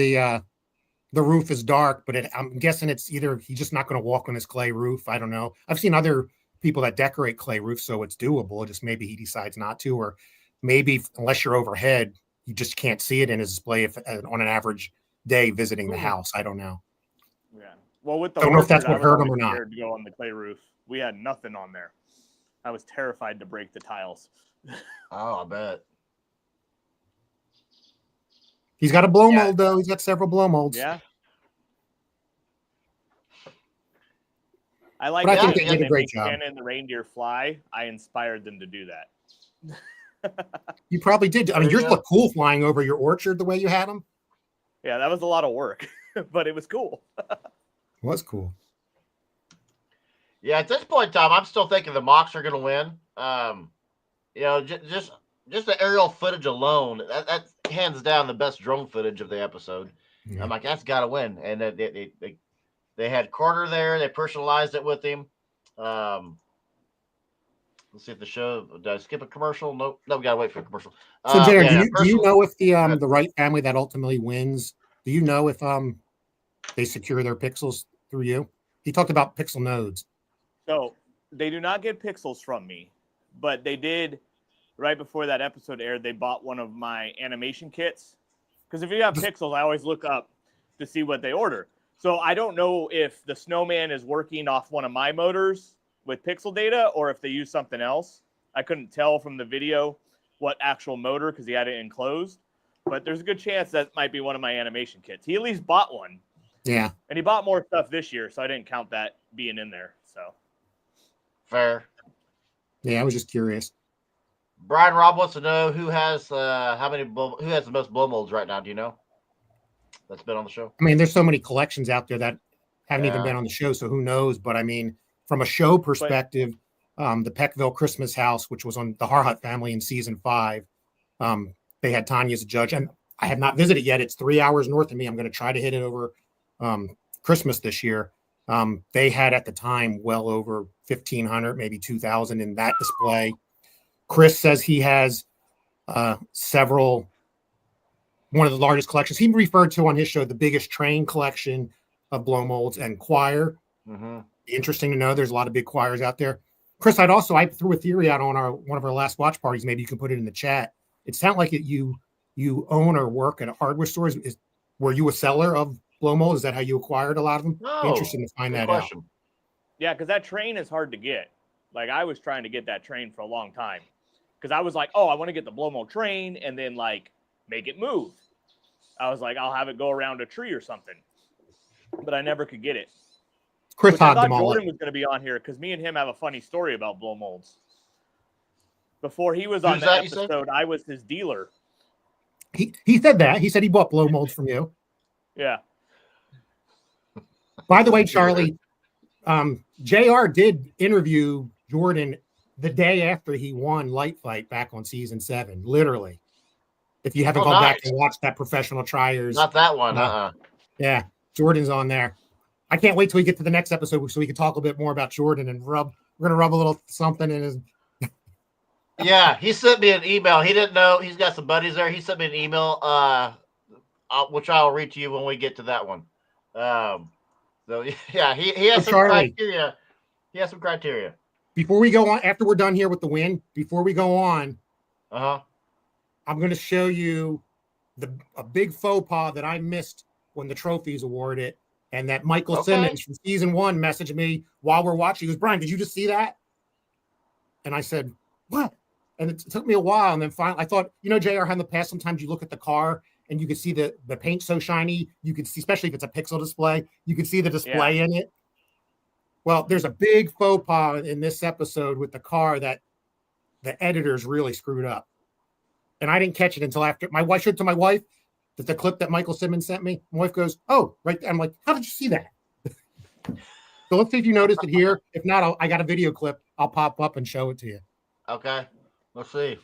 the roof is dark, but I'm guessing it's either he's just not going to walk on his clay roof. I don't know. I've seen other people that decorate clay roofs, so it's doable. Just maybe he decides not to, or maybe unless you're overhead, you just can't see it in his display if on an average day visiting the house. I don't know. Yeah. Well, with the I don't know if that's what hurt him or not. To go on the clay roof, we had nothing on there. I was terrified to break the tiles. Oh, I bet. He's got a blow mold though. He's got several blow molds. Yeah. I like but that. I think they did a great job. Santa and the reindeer fly. I inspired them to do that. You probably did. I mean, yours look cool flying over your orchard the way you had them. Yeah, that was a lot of work, but it was cool. It was cool. Yeah, at this point in time, I'm still thinking the Machs are going to win. Just the aerial footage alone, that's hands down the best drone footage of the episode. Yeah. I'm like, that's got to win. And they had Carter there. They personalized it with him. Let's see if the show. Did I skip a commercial? Nope. No, we got to wait for a commercial. So, Jared, do you know if the Wright family that ultimately wins, do you know if they secure their pixels through you? He talked about pixel nodes. So they do not get pixels from me, but they did. Right before that episode aired, they bought one of my animation kits. Because if you have pixels, I always look up to see what they order. So I don't know if the snowman is working off one of my motors with pixel data or if they use something else. I couldn't tell from the video what actual motor because he had it enclosed. But there's a good chance that might be one of my animation kits. He at least bought one. Yeah. And he bought more stuff this year, so I didn't count that being in there. So fair. Yeah, I was just curious. Brian Robb wants to know who has who has the most blow molds right now. Do you know? That's been on the show. I mean, there's so many collections out there that haven't even been on the show, so who knows? But I mean, from a show perspective, the Peckville Christmas House, which was on the Harhut family in season 5, they had Tanya as a judge, and I have not visited yet. It's 3 hours north of me. I'm going to try to hit it over Christmas this year. They had at the time well over 1,500, maybe 2,000 in that display. Chris says he has one of the largest collections. He referred to on his show the biggest train collection of blow molds and choir. Mm-hmm. Interesting to know. There's a lot of big choirs out there. Chris, I threw a theory out on one of our last watch parties. Maybe you can put it in the chat. It sounds like you own or work at a hardware store. Were you a seller of blow molds? Is that how you acquired a lot of them? No, Be interesting to find that question. out. Yeah, because that train is hard to get. Like, I was trying to get that train for a long time because I was like, oh, I want to get the blow mold train and then like make it move. I was like, I'll have it go around a tree or something, but I never could get it. Chris I hogged thought them all Jordan up. was going to be on here because me and him have a funny story about blow molds. Before he was on Who's the that, you said? episode, I was his dealer. He said that. He said he bought blow molds from you. Yeah. By the way, Charlie, JR did interview Jordan the day after he won Light Fight back on season 7, literally. If you haven't gone back and watched that professional triers. Not that one. Yeah, Jordan's on there. I can't wait till we get to the next episode so we can talk a little bit more about Jordan and we're going to rub a little something in his. Yeah, he sent me an email. He didn't know. He's got some buddies there. He sent me an email, which I'll read to you when we get to that one. So yeah, he has some criteria. He has some criteria. Before we go on, after we're done here with the win, before we go on, I'm going to show you a big faux pas that I missed when the trophies awarded, and that Michael Simmons from season 1 messaged me while we're watching. He goes, Brian, did you just see that? And I said, what? And it took me a while. And then finally, I thought, JR, how in the past, sometimes you look at the car and you can see the paint so shiny. You can see, especially if it's a pixel display, you can see the display in it. Well, there's a big faux pas in this episode with the car that the editors really screwed up. And I didn't catch it until after my wife showed it to my wife, that the clip that Michael Simmons sent me. My wife goes, oh, right there. I'm like, how did you see that? So let's see if you noticed it here. If not, I got a video clip. I'll pop up and show it to you. Okay. Let's see.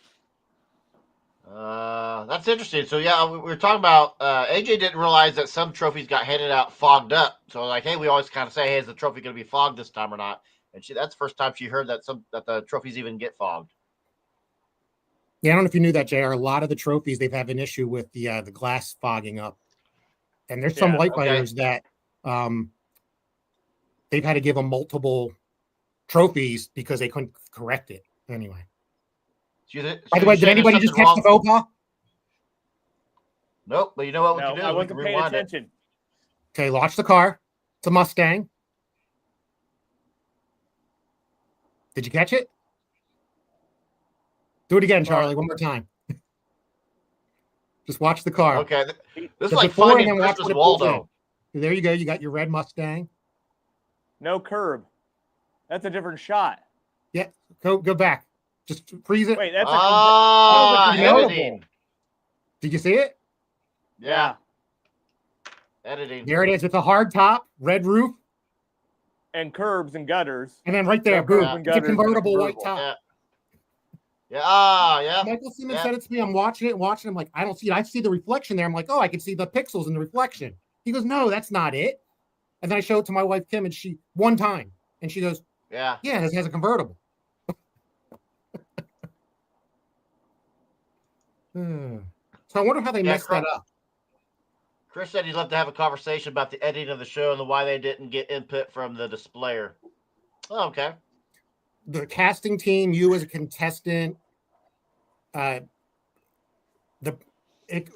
That's interesting. So yeah, we were talking about AJ didn't realize that some trophies got handed out fogged up. So like, hey, we always kind of say, hey, is the trophy going to be fogged this time or not? And that's the first time she heard that the trophies even get fogged. Yeah, I don't know if you knew that, JR. A lot of the trophies, they've had an issue with the glass fogging up. And there's some light fighters that they've had to give them multiple trophies because they couldn't correct it. Anyway. By the way, did anybody just catch the faux pas? Nope, but you know what we can do? I wasn't paying attention. Okay, launch the car. It's a Mustang. Did you catch it? Do it again, Charlie. One more time. Just watch the car. Okay. This is like finding Christmas Waldo. There you go. You got your red Mustang. No curb. That's a different shot. Yeah. Go back. Just freeze it. Wait, that's editing. Did you see it? Yeah. Editing. There it is. It's a hard top, red roof. And curbs and gutters. And then right there, boom. It's a convertible white top. Yeah. Michael Simmons said it to me. I'm watching it. I'm like, I don't see it. I see the reflection there. I'm like, oh, I can see the pixels in the reflection. He goes, no, that's not it. And then I show it to my wife, Kim, and she, one time. And she goes, yeah, it has a convertible. So I wonder how they messed that up. Chris said he'd love to have a conversation about the editing of the show and why they didn't get input from the displayer. Oh, okay. The casting team, you as a contestant,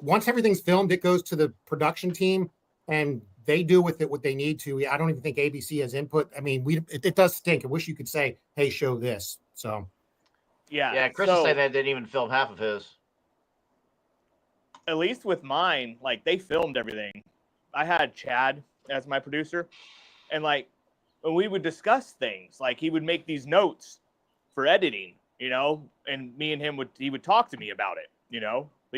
once everything's filmed, it goes to the production team, and they do with it what they need to. I don't even think ABC has input. I mean, it does stink. I wish you could say, "Hey, show this." So, yeah. Chris is saying they didn't even film half of his. At least with mine, like, they filmed everything. I had Chad as my producer, and like when we would discuss things, like he would make these notes for editing, and me and him he would talk to me about it, He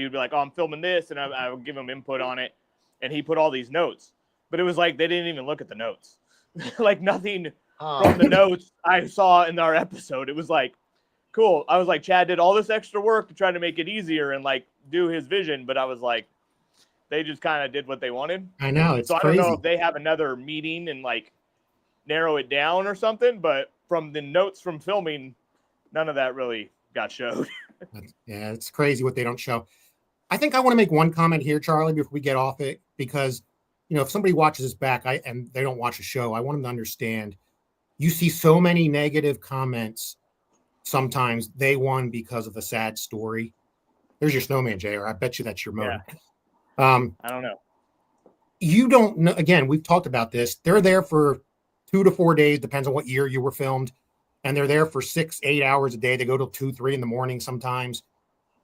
would be like, oh, I'm filming this, and I would give him input on it, and he put all these notes. But it was like they didn't even look at the notes. Like nothing from the notes I saw in our episode. It was like, cool. I was like, Chad did all this extra work to try to make it easier and like do his vision, but I was like, they just kind of did what they wanted. I know. It's so crazy. I don't know if they have another meeting and like narrow it down or something, but from the notes from filming, none of that really got showed. Yeah, it's crazy what they don't show. I think I want to make one comment here, Charlie, before we get off it, because if somebody watches this back and they don't watch a show, I want them to understand you see so many negative comments. Sometimes they won because of a sad story. There's your snowman, JR. I bet you that's your motive. I don't know. You don't know. Again, we've talked about this. They're there for 2 to 4 days, depends on what year you were filmed. And they're there for 6-8 hours a day. They go till 2-3 in the morning sometimes.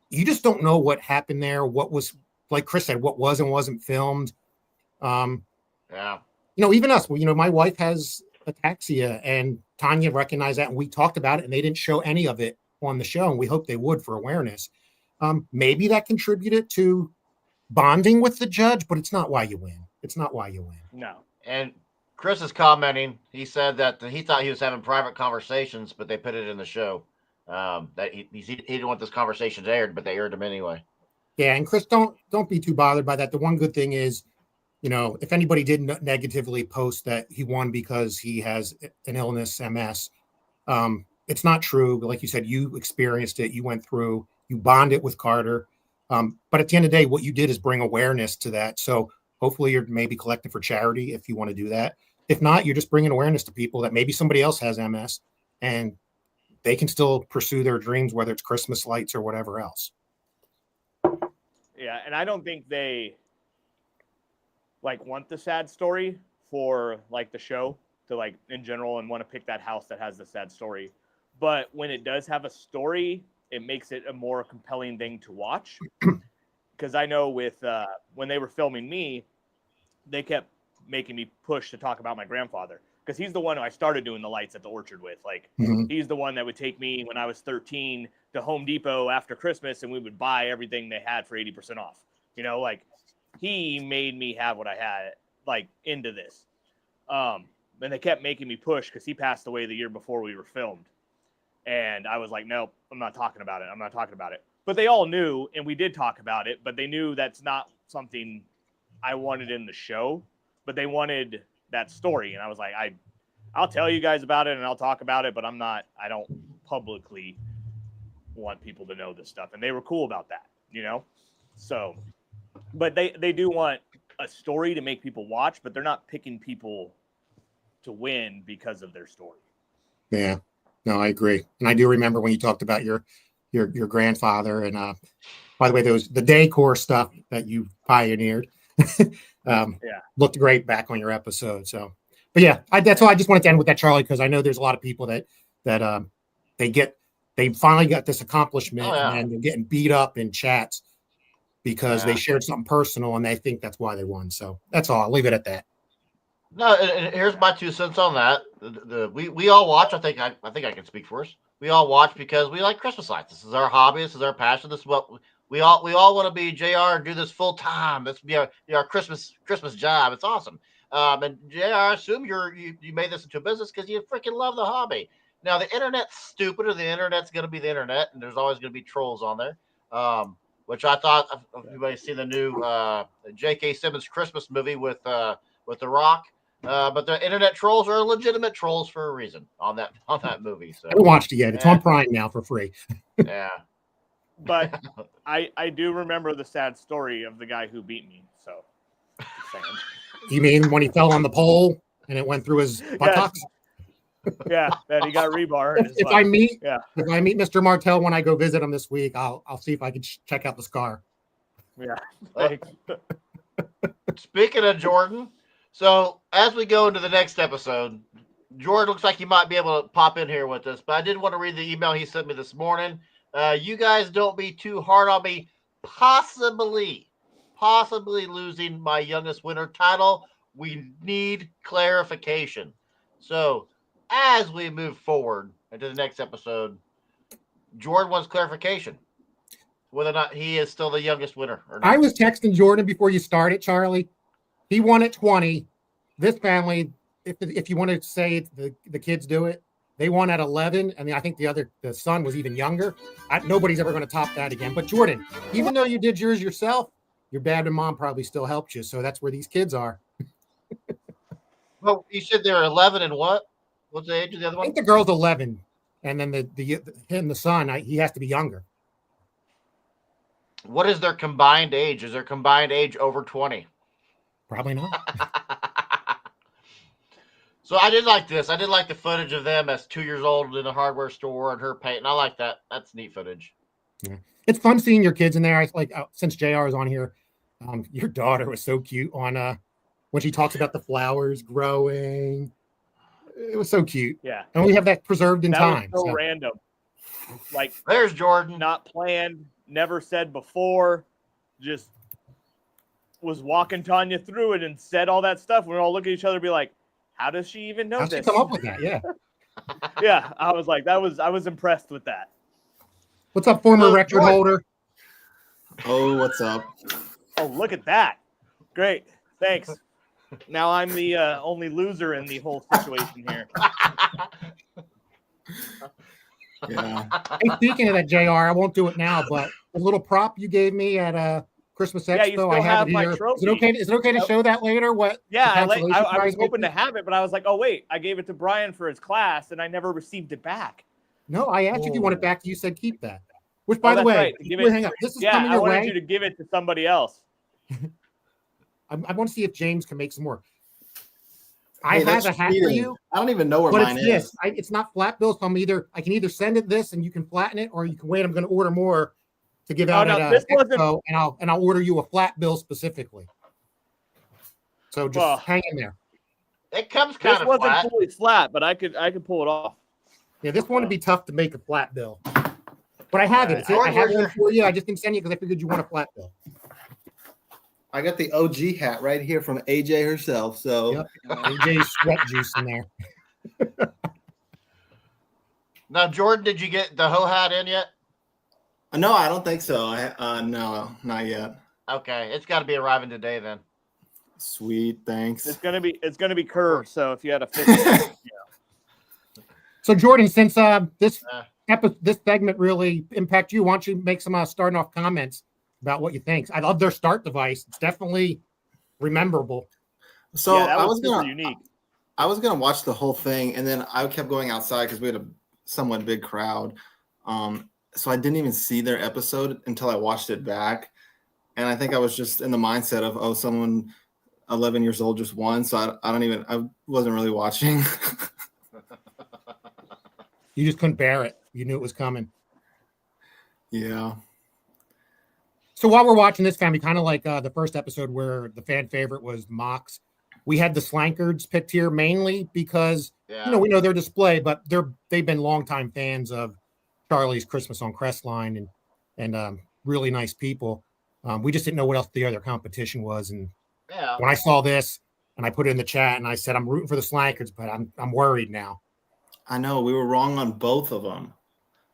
You just don't know what happened there. What was, like Chris said, what was and wasn't filmed. Yeah. Even us, my wife has ataxia, and Tanya recognized that, and we talked about it, and they didn't show any of it on the show, and we hope they would for awareness. Maybe that contributed to bonding with the judge, but it's not why you win. It's not why you win. No. And Chris is commenting. He said that he thought he was having private conversations, but they put it in the show. That he didn't want this conversation aired, but they aired them anyway. Yeah, and Chris, don't be too bothered by that. The one good thing is, if anybody did negatively post that he won because he has an illness, MS, it's not true. Like you said, you experienced it. You went through. You bonded with Carter. But at the end of the day, what you did is bring awareness to that. So hopefully you're maybe collecting for charity if you want to do that. If not, you're just bringing awareness to people that maybe somebody else has MS and they can still pursue their dreams, whether it's Christmas lights or whatever else. Yeah, and I don't think they want the sad story for the show to in general and want to pick that house that has the sad story. But when it does have a story, it makes it a more compelling thing to watch. Because I know with when they were filming me, they kept making me push to talk about my grandfather, because he's the one who I started doing the lights at the orchard with. He's the one that would take me when I was 13 to Home Depot after Christmas, and we would buy everything they had for 80% off. He made me have what I had into this. And they kept making me push because he passed away the year before we were filmed. And I was like, nope, I'm not talking about it. I'm not talking about it. But they all knew, and we did talk about it, but they knew that's not something I wanted in the show, but they wanted that story. And I was like, I'll tell you guys about it and I'll talk about it, but I don't publicly want people to know this stuff. And they were cool about that, So, but they do want a story to make people watch, but they're not picking people to win because of their story. Yeah. No, I agree. And I do remember when you talked about your grandfather, and by the way, there was the decor stuff that you pioneered. Looked great back on your episode. So, but yeah, that's why I just wanted to end with that, Charlie, because I know there's a lot of people that they finally got this accomplishment, and then they're getting beat up in chats because they shared something personal and they think that's why they won. So that's all. I'll leave it at that. No, and here's my 2 cents on that. We all watch. I think I can speak for us. We all watch because we like Christmas lights. This is our hobby. This is our passion. This is what we all want to be. JR and do this full time. This be our Christmas job. It's awesome. And JR, I assume you made this into a business because you freaking love the hobby. Now the internet's stupid, or the internet's going to be the internet, and there's always going to be trolls on there. Which I thought, if anybody's seen the new J.K. Simmons Christmas movie with The Rock. But the internet trolls are legitimate trolls for a reason on that movie. So I haven't watched it yet. It's on Prime now for free. Yeah. But I do remember the sad story of the guy who beat me. So you mean when he fell on the pole and it went through his buttocks? Yeah, that he got rebar. If I meet Mr. Martell when I go visit him this week, I'll see if I can check out the scar. Yeah. Thanks. Speaking of Jordan, so as we go into the next episode, Jordan looks like he might be able to pop in here with us, but I did want to read the email he sent me this morning. You guys don't be too hard on me. Possibly losing my youngest winner title. We need clarification. So as we move forward into the next episode, Jordan wants clarification whether or not he is still the youngest winner or not. I was texting Jordan before you started, Charlie. He won at 20. This family, if you want to say the kids do it, they won at 11. And I think the son was even younger. Nobody's ever going to top that again. But Jordan, even though you did yours yourself, your dad and mom probably still helped you. So that's where these kids are. Well, you said they're 11 and what? What's the age of the other one? I think the girl's 11. And then the son, he has to be younger. What is their combined age? Is their combined age over 20? Probably not. So I did like this. I did like the footage of them as 2 years old in a hardware store and her painting. I like that. That's neat footage. Yeah. It's fun seeing your kids in there. I like since JR is on here, your daughter was so cute on when she talks about the flowers growing. It was so cute. Yeah. And we have that preserved in time. Was so random. Like, there's Jordan. Not planned, never said before, just was walking Tanya through it and said all that stuff. We're all looking at each other and be like, how does she even know How'd this? she come up with that? Yeah. Yeah. I was like, I was impressed with that. What's up, former record holder? Oh, what's up? Oh, look at that. Great. Thanks. Now I'm the only loser in the whole situation here. Yeah. Hey, speaking of that, JR, I won't do it now, but the little prop you gave me at Christmas Expo, Yeah, you still I have it my here. trophy. Is it okay to show that later? What? Yeah, I was hoping to have it, but I was like, oh wait, I gave it to Brian for his class, and I never received it back. No, I asked you if you want it back. You said keep that. Which, by the way, right. hang up. This is coming your way. I wanted you to give it to somebody else. I want to see if James can make some more. I have a hat for you. I don't even know where mine is. It's not flat bills. So I can either send it this and you can flatten it, or you can wait. I'm going to order more to give out at Expo, and I'll order you a flat bill specifically. So just hang in there. It comes kind of flat. This wasn't fully flat, but I could pull it off. Yeah, this one would be tough to make a flat bill. But I have it. I have one for you. I just didn't send you because I figured you want a flat bill. I got the OG hat right here from AJ herself. So yep. AJ's sweat juice in there. Now, Jordan, did you get the hoe hat in yet? No, I don't think so. No, not yet. Okay, it's got to be arriving today then. Sweet, thanks. It's gonna be curved. So if you had a fit, yeah. So Jordan, since this segment really impacted you, why don't you make some starting off comments about what you think? I love their start device. It's definitely rememberable. So yeah, I was unique. I was gonna watch the whole thing, and then I kept going outside because we had a somewhat big crowd. So I didn't even see their episode until I watched it back, and I think I was just in the mindset of someone 11 years old just won. So I wasn't really watching. You just couldn't bear it. You knew it was coming. Yeah. So while we're watching this, family, kind of like the first episode where the fan favorite was Mach's, we had the Slankers picked here mainly because we know their display, but they've been longtime fans of Charlie's Christmas on Crestline and really nice people. We just didn't know what else the other competition was, and when I saw this and I put it in the chat and I said I'm rooting for the Slankers, but I'm worried now. I know we were wrong on both of them.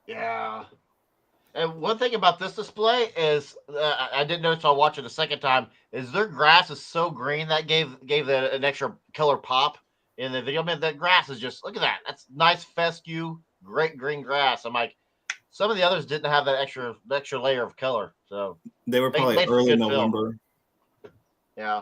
Yeah. And one thing about this display is I didn't notice I'll watch it a second time is their grass is so green that gave an extra color pop in the video. Man, the grass is just, look at that. That's nice fescue, great green grass. I'm like, some of the others didn't have that extra layer of color. So they were probably early November. Yeah.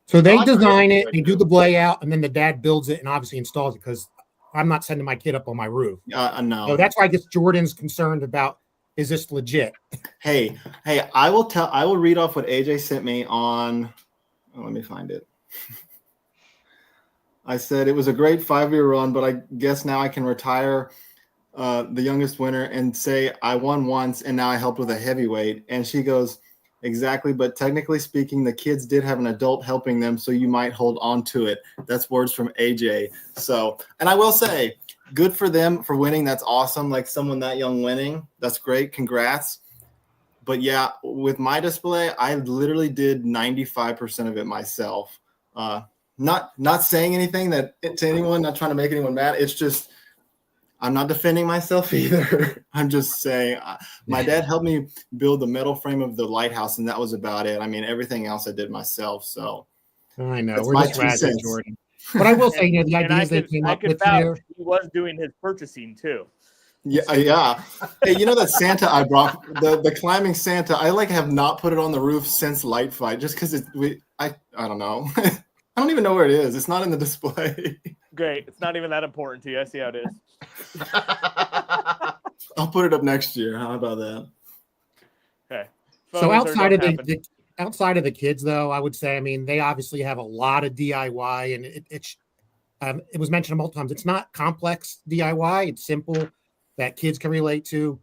So they design it, they do the layout, and then the dad builds it and obviously installs it because I'm not sending my kid up on my roof. No. So that's why I guess Jordan's concerned about, is this legit? Hey, I will read off what AJ sent me on. Let me find it. I said it was a great 5-year run, but I guess now I can retire the youngest winner and say I won once and now I helped with a heavyweight. And she goes, exactly, but technically speaking, the kids did have an adult helping them, so you might hold on to it. That's words from AJ. So, and I will say, good for them for winning. That's awesome. Like someone that young winning, that's great. Congrats. But yeah, with my display, I literally did 95% of it myself. Not saying anything to anyone, not trying to make anyone mad. It's just, I'm not defending myself either. I'm just saying my dad helped me build the metal frame of the lighthouse, and that was about it. I mean, everything else I did myself. So I know we're just razzing Jordan. But I will say, the ideas they came up with here. He was doing his purchasing too. Yeah. Hey, that Santa I brought, the climbing Santa, I have not put it on the roof since Light Fight, just because I don't know. I don't even know where it is. It's not in the display. Great. It's not even that important to you. I see how it is. I'll put it up next year. How about that? Okay. So outside outside of the kids, though, I would say, I mean, they obviously have a lot of DIY, and it was mentioned multiple times. It's not complex DIY. It's simple that kids can relate to.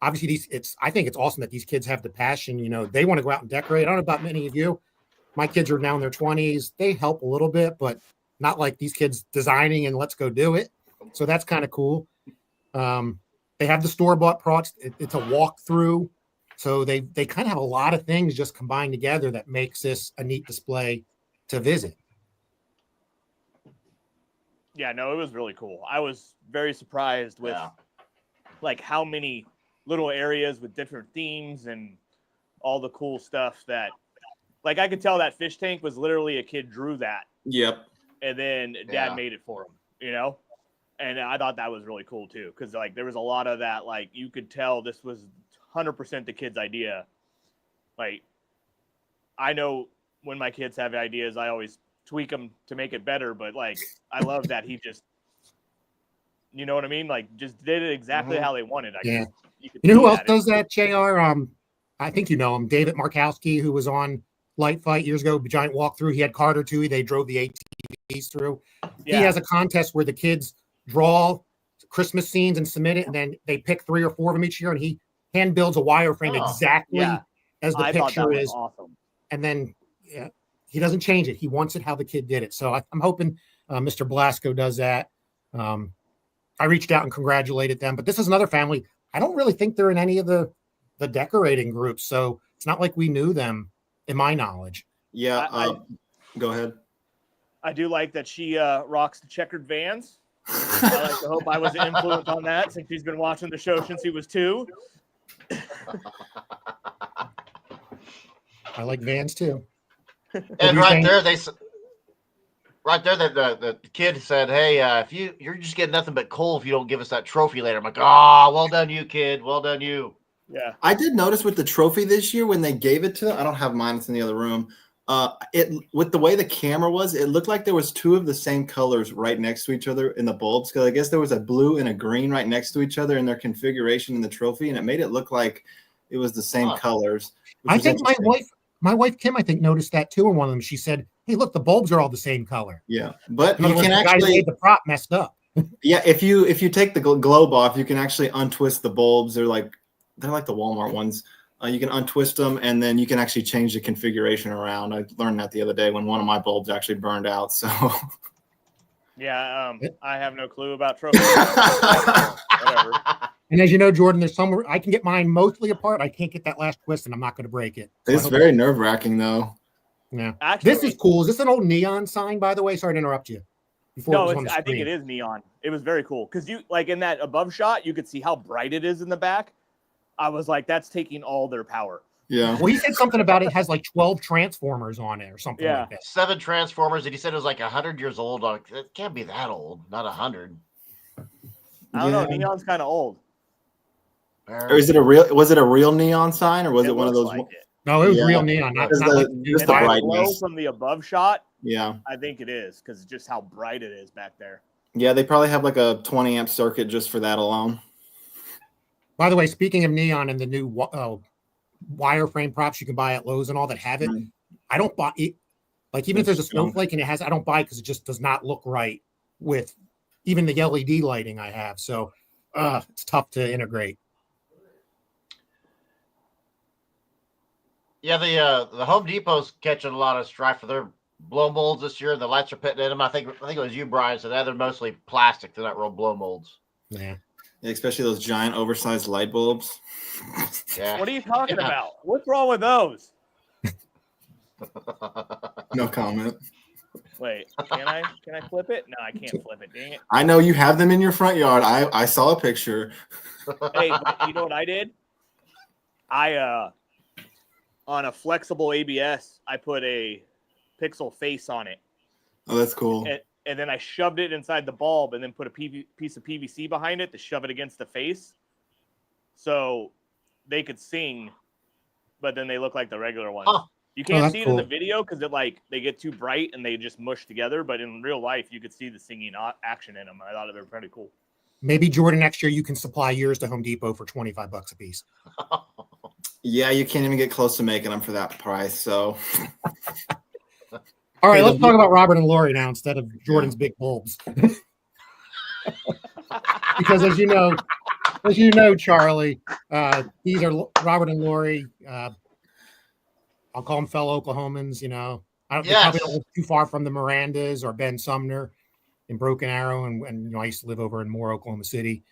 Obviously, I think it's awesome that these kids have the passion. You know, they want to go out and decorate. I don't know about many of you. My kids are now in their 20s. They help a little bit, but not like these kids designing and let's go do it. So that's kind of cool. They have the store-bought products. It's a walkthrough. So they kind of have a lot of things just combined together that makes this a neat display to visit. Yeah, no, it was really cool. I was very surprised with like how many little areas with different themes and all the cool stuff that, like, I could tell that fish tank was literally a kid drew that. Yep. And then dad made it for him, you know? And I thought that was really cool too. Cause like there was a lot of that, like you could tell this was 100% the kid's idea. Like I know when my kids have ideas, I always tweak them to make it better. But like, I love that he just, you know what I mean? Like just did it exactly how they wanted. You know who else does that, JR? I think you know him, David Markowski, who was on Light Fight years ago, giant walkthrough. He had Carter too. They drove the ATVs through. He has a contest where the kids draw Christmas scenes and submit it, and then they pick 3 or 4 of them each year, and he hand builds a wireframe exactly as the picture is. Awesome. And then he doesn't change it. He wants it how the kid did it. So I'm hoping Mr. Blasco does that. I reached out and congratulated them, but this is another family. I don't really think they're in any of the decorating groups, so it's not like we knew them, in my knowledge. Yeah, go ahead. I do like that she rocks the checkered Vans. I like to hope I was an influence on that since he's been watching the show since he was 2. I like Vans too. And right there, the kid said, "Hey, if you're just getting nothing but coal if you don't give us that trophy later." I'm like, well done, you kid. Well done, you. Yeah. I did notice with the trophy this year when they gave it to them, I don't have mine, it's in the other room. It with the way the camera was, it looked like there was 2 of the same colors right next to each other in the bulbs. Because I guess there was a blue and a green right next to each other in their configuration in the trophy, and it made it look like it was the same colors. I think my wife Kim, I think, noticed that too in one of them. She said, "Hey, look, the bulbs are all the same color." Yeah, but you can actually the prop messed up. Yeah, if you take the globe off, you can actually untwist the bulbs. They're like the Walmart ones. You can untwist them, and then you can actually change the configuration around. I learned that the other day when one of my bulbs actually burned out. So, yeah, I have no clue about trophies. Whatever. And as you know, Jordan, there's somewhere I can get mine mostly apart. I can't get that last twist, and I'm not going to break it. So it's very nerve-wracking, though. Yeah, actually, this is cool. Is this an old neon sign, by the way? Sorry to interrupt you. I think it is neon. It was very cool because you like in that above shot, you could see how bright it is in the back. I was like, that's taking all their power. Yeah. Well, he said something about it has like 12 transformers on it or something like that. 7 transformers, and he said it was like 100 years old. It can't be that old, not 100. I don't know. Neon's kind of old. Or is it was it a real neon sign, or was it one of those? Like No, it was real neon. Not like just the brightness from the above shot. Yeah, I think it is because just how bright it is back there. Yeah, they probably have like a 20 amp circuit just for that alone. By the way, speaking of neon and the new wireframe props you can buy at Lowe's and all that have it, I don't buy it. Like even if there's a snowflake and it has, I don't buy it because it just does not look right with even the LED lighting I have. So it's tough to integrate. Yeah, the Home Depot's catching a lot of strife for their blow molds this year. The lights are putting in them. I think it was you, Brian, said they're mostly plastic. They're not real blow molds. Yeah. Especially those giant oversized light bulbs. Yeah. What are you talking about? What's wrong with those? No comment. Wait, can I flip it? No, I can't flip it. Dang it. I know you have them in your front yard. I saw a picture. Hey, but you know what I did? I on a flexible ABS, I put a pixel face on it. Oh, that's cool. And then I shoved it inside the bulb and then put a piece of PVC behind it to shove it against the face. So they could sing, but then they look like the regular ones. Oh. You can't see it in the video because they get too bright and they just mush together. But in real life, you could see the singing action in them. I thought they were pretty cool. Maybe Jordan, next year you can supply yours to Home Depot for $25 a piece. Yeah, you can't even get close to making them for that price. So, All right, let's talk about Robert and Lori now instead of Jordan's big bulbs. Because as you know, Charlie, these are Robert and Lori. I'll call them fellow Oklahomans. You know, they probably don't live too far from the Mirandas or Ben Sumner in Broken Arrow, and you know, I used to live over in Moore, Oklahoma City.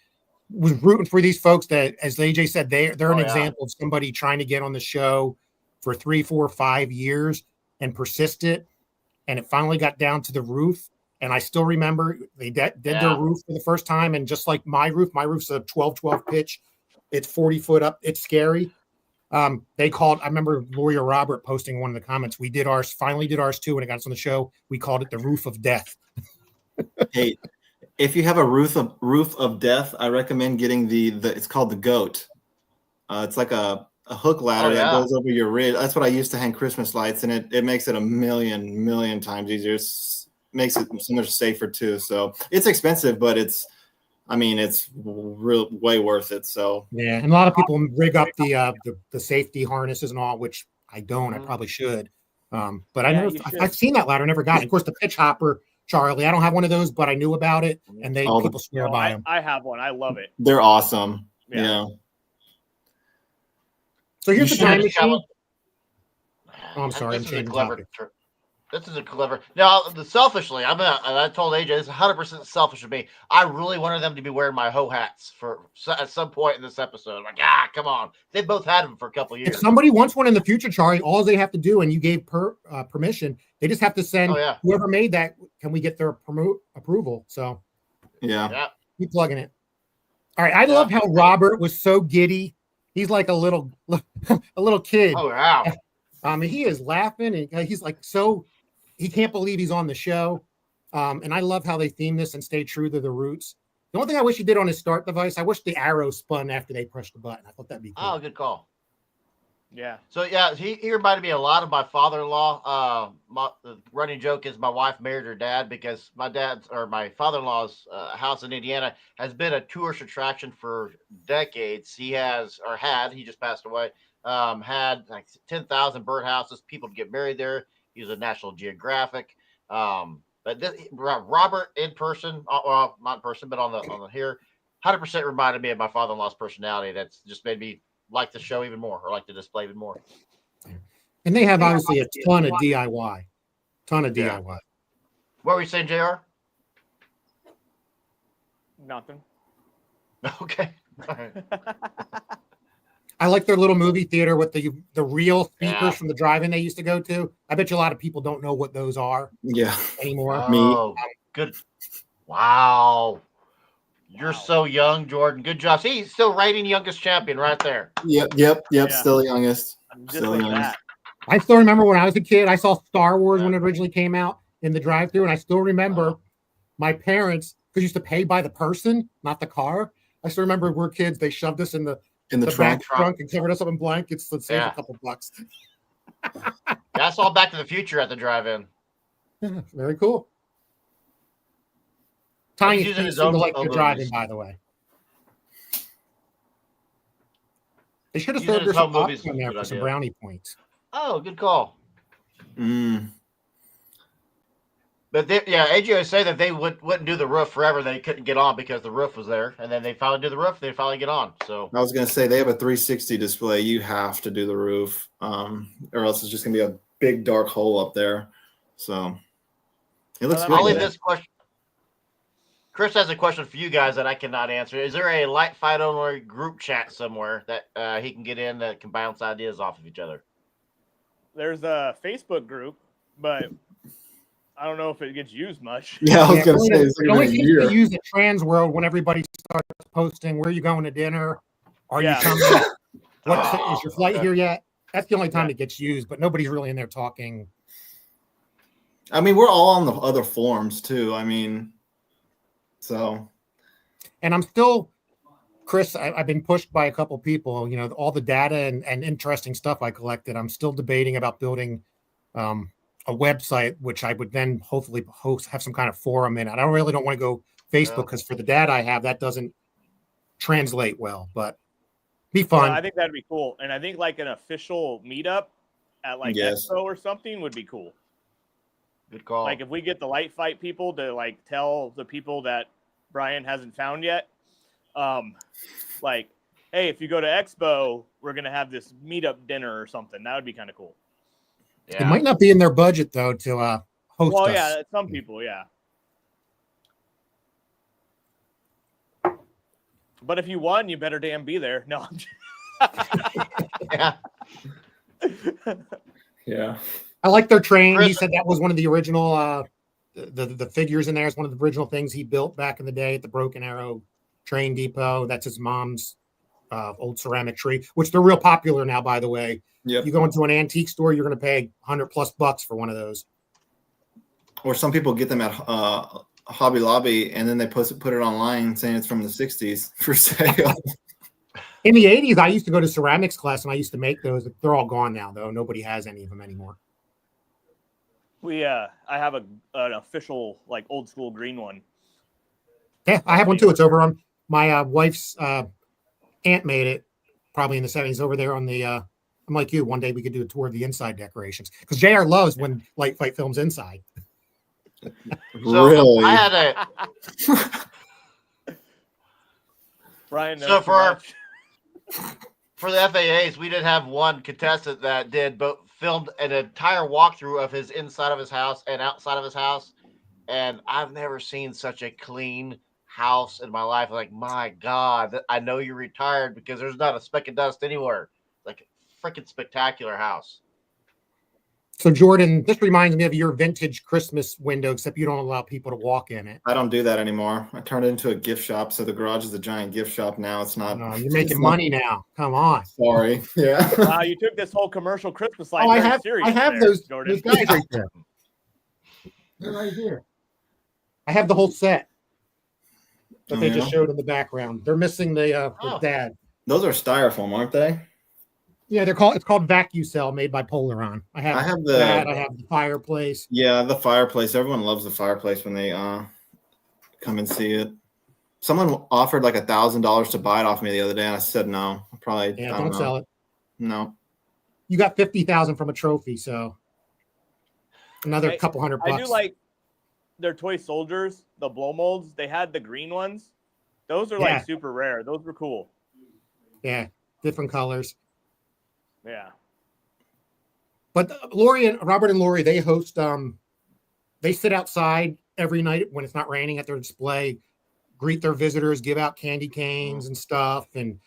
Was rooting for these folks that, as AJ said, they're an example of somebody trying to get on the show for 3, 4, 5 years and persisted, and it finally got down to the roof. And I still remember they did their roof for the first time, and just like my roof's a 12-12 pitch. It's 40 foot up. It's scary. They called. I remember Lori or Robert posting one of the comments. We did ours. Finally, did ours too when it got us on the show. We called it the roof of death. Hey, if you have a roof of death, I recommend getting the it's called the goat. It's like a hook ladder that goes over your ridge. That's what I used to hang Christmas lights, and it makes it a million times easier. Makes it so much safer too. So it's expensive, but it's way worth it. So yeah, and a lot of people rig up the safety harnesses and all, which I don't. I probably should. But I've seen that ladder, never got it. Of course, the pitch hopper, Charlie. I don't have one of those, but I knew about it, and people swear by them. I have one. I love it. They're awesome. Yeah. So here's the time machine. Oh, I'm sorry. This is a clever. Now, selfishly, I told AJ this is 100% selfish of me. I really wanted them to be wearing my hoe hats at some point in this episode. I'm like, come on. They both had them for a couple of years. If somebody wants one in the future, Charlie, all they have to do, and you gave permission, they just have to send whoever made that. Can we get their approval? So, yeah, keep plugging it. All right, I love how Robert was so giddy. He's like a little kid. Oh wow. He is laughing, and he's like he can't believe he's on the show. And I love how they theme this and stay true to the roots. The only thing I wish he did on his start device, I wish the arrow spun after they pushed the button. I thought that'd be cool. Oh, good call. Yeah. So he reminded me a lot of my father-in-law. The running joke is my wife married her dad because my father-in-law's house in Indiana has been a tourist attraction for decades. He just passed away. Had like 10,000 birdhouses. People get married there. He was a National Geographic. But Robert in person, well, not in person, but on the here, 100% reminded me of my father-in-law's personality. That's just made me like the show even more, or like the display even more. And they have obviously a ton of DIY. DIY. What were you saying, JR? Nothing. Okay. All right. I like their little movie theater with the real speakers from the drive-in they used to go to. I bet you a lot of people don't know what those are anymore. Oh, good. Wow. You're so young, Jordan. Good job. See, he's still reigning youngest champion right there. Yep. Still youngest. Still youngest. I still remember when I was a kid, I saw Star Wars when it originally came out in the drive-thru, and I still remember my parents, because used to pay by the person, not the car. I still remember we're kids, they shoved us in the trunk and covered us up in blankets to save a couple bucks. I saw Back to the Future at the drive-in. Very cool. Tiny seemed to like the drive-in, by the way. They should have served her some popcorn there for some brownie points. Oh, good call. Mm. But AJ would say that they wouldn't do the roof forever. They couldn't get on because the roof was there, and then they finally do the roof. They finally get on. So I was going to say they have a 360 display. You have to do the roof, or else it's just going to be a big dark hole up there. So it looks good. I'll leave this question. Chris has a question for you guys that I cannot answer. Is there a light fight only group chat somewhere that he can get in that can bounce ideas off of each other? There's a Facebook group, but I don't know if it gets used much. Yeah, I was going to say it's it only seems to use the trans world when everybody starts posting, where are you going to dinner? Are you coming? Is your flight here yet? That's the only time it gets used, but nobody's really in there talking. I mean, we're all on the other forums too. I mean, so. And I'm still, Chris, I've been pushed by a couple people, all the data and interesting stuff I collected. I'm still debating about building a website, which I would then hopefully have some kind of forum in. I don't want to go Facebook because for the data I have, that doesn't translate well. But Be fun. I think that'd be cool. And I think like an official meetup at like Expo or something would be cool. Good call. Like if we get the light fight people to like tell the people that Brian hasn't found yet, like, hey, if you go to Expo, we're gonna have this meetup dinner or something. That would be kind of cool. Yeah. It might not be in their budget though to host us. Yeah, some people, yeah. But if you won, you better damn be there. No. Yeah. Yeah. I like their train. Chris, He said that was one of the original the figures in there is one of the original things he built back in the day at the Broken Arrow Train Depot. That's his mom's old ceramic tree, which they're real popular now, by the way. Yep. You go into an antique store, you're going to pay $100+ for one of those. Or some people get them at Hobby Lobby, and then they put it online saying it's from the 60s for sale. In the 80s, I used to go to ceramics class, and I used to make those. They're all gone now, though. Nobody has any of them anymore. I have an official like old school green one. Yeah, I have one too. It's over on my wife's aunt made it, probably in the 70s, over there on the. I'm like you. One day we could do a tour of the inside decorations because JR loves when light fight films inside. So really? I had a Brian. So for the FAAs, we did have one contestant that filmed an entire walkthrough of his inside of his house and outside of his house, and I've never seen such a clean house in my life. Like, my God, I know you're retired because there's not a speck of dust anywhere. Like, a freaking spectacular house. So, Jordan, this reminds me of your vintage Christmas window, except you don't allow people to walk in it. I don't do that anymore. I turned it into a gift shop, so the garage is a giant gift shop now. It's not. No, you're making money now. Come on. Sorry. Yeah. Wow, you took this whole commercial Christmas light. I have those Jordan. those guys right there. They're right here. I have the whole set that they just showed in the background. They're missing the dad. Those are styrofoam, aren't they? Yeah, it's called VacuCell, made by Polaron. I have the fireplace. Yeah, the fireplace. Everyone loves the fireplace when they come and see it. Someone offered like $1,000 to buy it off me the other day, and I said no. Don't sell it. No. You got 50,000 from a trophy, so another couple $100. I do like their toy soldiers, the blow molds. They had the green ones. Those are like super rare. Those were cool. Yeah, different colors. Yeah. But Robert and Lori, they host, they sit outside every night when it's not raining at their display, greet their visitors, give out candy canes and stuff, and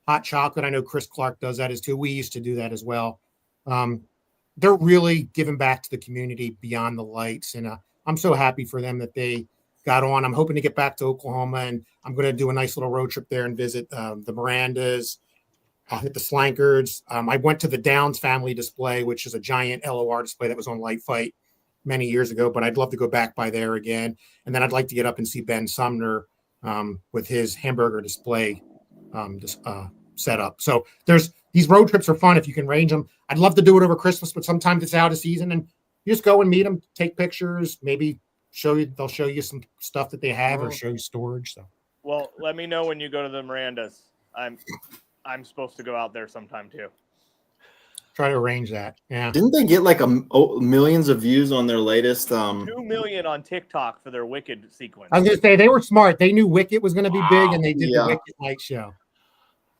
hot chocolate. I know Chris Clark does that as too. We used to do that as well. They're really giving back to the community beyond the lights. And I'm so happy for them that they got on. I'm hoping to get back to Oklahoma, and I'm going to do a nice little road trip there and visit the Mirandas. I'll hit the Slankers. I went to the Downs family display, which is a giant LOR display that was on Light Fight many years ago, but I'd love to go back by there again. And then I'd like to get up and see Ben Sumner with his hamburger display setup. So these road trips are fun if you can range them. I'd love to do it over Christmas, but sometimes it's out of season, and you just go and meet them, take pictures, maybe they'll show you some stuff that they have or show you storage. So, well, let me know when you go to the Mirandas. I'm supposed to go out there sometime too. Try to arrange that. Yeah. Didn't they get like millions of views on their latest? 2 million on TikTok for their Wicked sequence. I was going to say they were smart. They knew Wicked was going to be big, and they did the Wicked light show.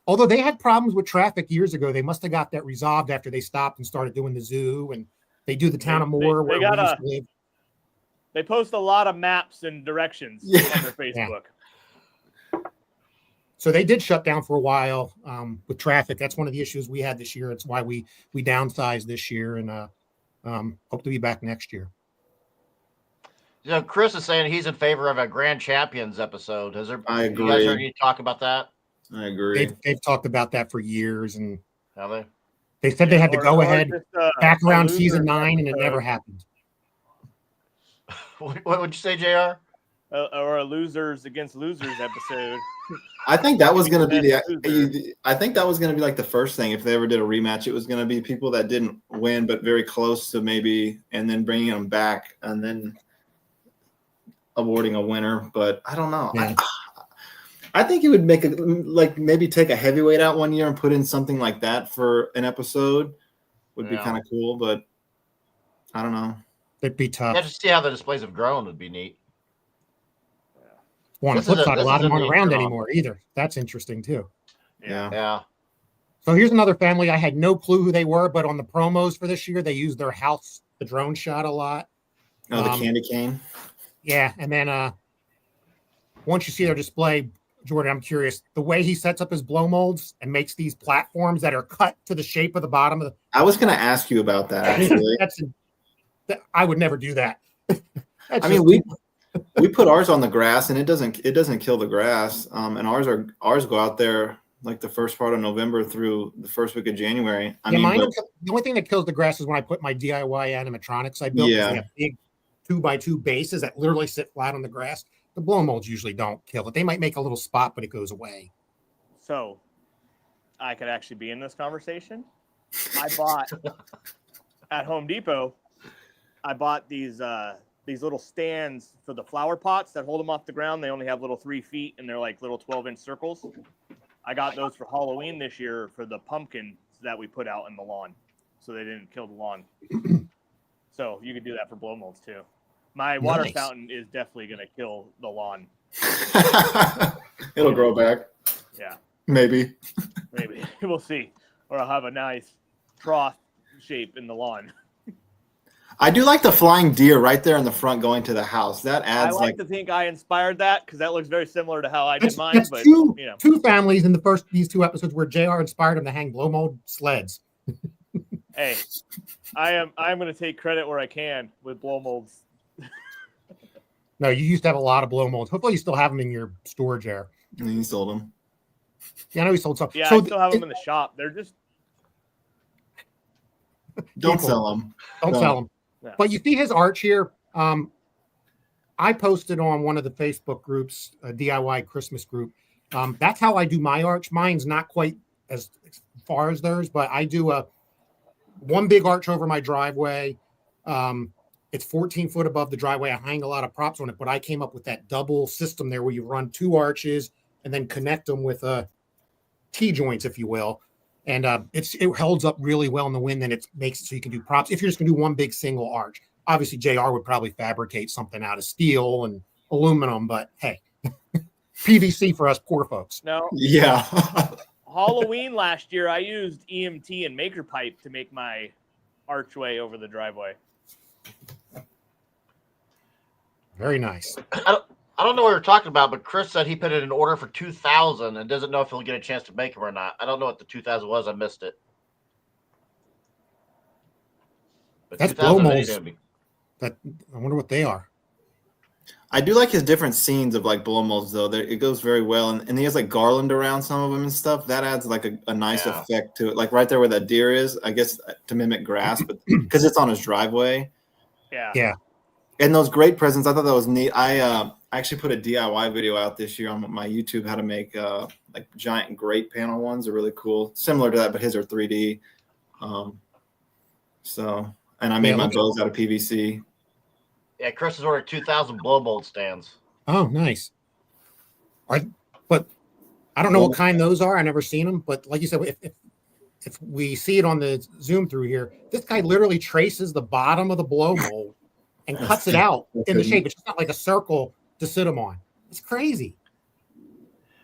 Although they had problems with traffic years ago, they must have got that resolved after they stopped and started doing the zoo, and they do the town of Moore where we used to live. They post a lot of maps and directions on their Facebook. Yeah. So they did shut down for a while with traffic. That's one of the issues we had this year. It's why we downsized this year, and hope to be back next year. You know, Chris is saying he's in favor of a Grand Champions episode. I agree. You guys heard any talk about that? I agree. They've talked about that for years, and have they? They said they had to go ahead back around season 9, and it never happened. What would you say, JR? Or a losers against losers episode. I think that was going to be I think that was going to be like the first thing. If they ever did a rematch, it was going to be people that didn't win, but very close to maybe, and then bringing them back and then awarding a winner. But I don't know. Yeah. I think it would make maybe take a heavyweight out one year and put in something like that for an episode would be kind of cool, but I don't know. It'd be tough. Yeah, just see how the displays have grown would be neat. Well, on the flip side, a lot of them aren't around anymore either. That's interesting too. Yeah. So here's another family. I had no clue who they were, but on the promos for this year, they used their house, the drone shot a lot. Oh, the candy cane. Yeah, and then once you see their display, Jordan, I'm curious, the way he sets up his blow molds and makes these platforms that are cut to the shape of the bottom of the. I was going to ask you about that. Actually, I would never do that. I mean, we put ours on the grass, and it doesn't kill the grass. And ours go out there like the first part of November through the first week of January. The only thing that kills the grass is when I put my DIY animatronics I built. Yeah. They have big 2x2 bases that literally sit flat on the grass. The blow molds usually don't kill it. They might make a little spot, but it goes away. So I could actually be in this conversation. I bought at Home Depot, I bought these little stands for the flower pots that hold them off the ground. They only have little 3 feet and they're like little 12-inch circles. I got those for Halloween this year for the pumpkins that we put out in the lawn, so they didn't kill the lawn. So you could do that for blow molds too. My water fountain is definitely going to kill the lawn. It'll grow back. Yeah. Maybe. We'll see. Or I'll have a nice trough shape in the lawn. I do like the flying deer right there in the front going to the house. That adds I like to think I inspired that because that looks very similar to how I did mine. That's but two families in these 2 episodes where JR inspired him to hang blow mold sleds. Hey, I'm going to take credit where I can with blow molds. No, you used to have a lot of blow molds. Hopefully you still have them in your storage there. And you sold them. Yeah, I know he sold some. Yeah, so I still have them in the shop. They're just... Don't sell them. Don't sell them. Yeah. But you see his arch here. I posted on one of the Facebook groups, a DIY Christmas group. That's how I do my arch. Mine's not quite as far as theirs, but I do one big arch over my driveway. It's 14 foot above the driveway. I hang a lot of props on it, but I came up with that double system there where you run 2 arches and then connect them with T-joints, if you will. And it holds up really well in the wind, and it makes it so you can do props. If you're just going to do one big single arch, obviously JR would probably fabricate something out of steel and aluminum, but hey, PVC for us poor folks. No. Yeah. Halloween last year, I used EMT and maker pipe to make my archway over the driveway. Very nice. I don't know what we're talking about, but Chris said he put in an order for 2,000 and doesn't know if he'll get a chance to make them or not. I don't know what the 2,000 was. I missed it. But that's blow molds. I wonder what they are. I do like his different scenes of like blow molds though. It goes very well, and he has like garland around some of them and stuff. That adds like a nice effect to it. Like right there where that deer is, I guess to mimic grass, but because it's on his driveway. Yeah. And those great presents, I thought that was neat. I actually put a DIY video out this year on my YouTube how to make like giant grate panel ones. Are really cool, similar to that, but his are 3D. And I made my bows out of PVC. Yeah, Chris has ordered 2,000 blow mold stands. Oh, nice. But I don't know what kind those are. I never seen them. But like you said, if we see it on the zoom through here, this guy literally traces the bottom of the blow mold and cuts it out in the shape. It's just not like a circle to sit them on. It's crazy.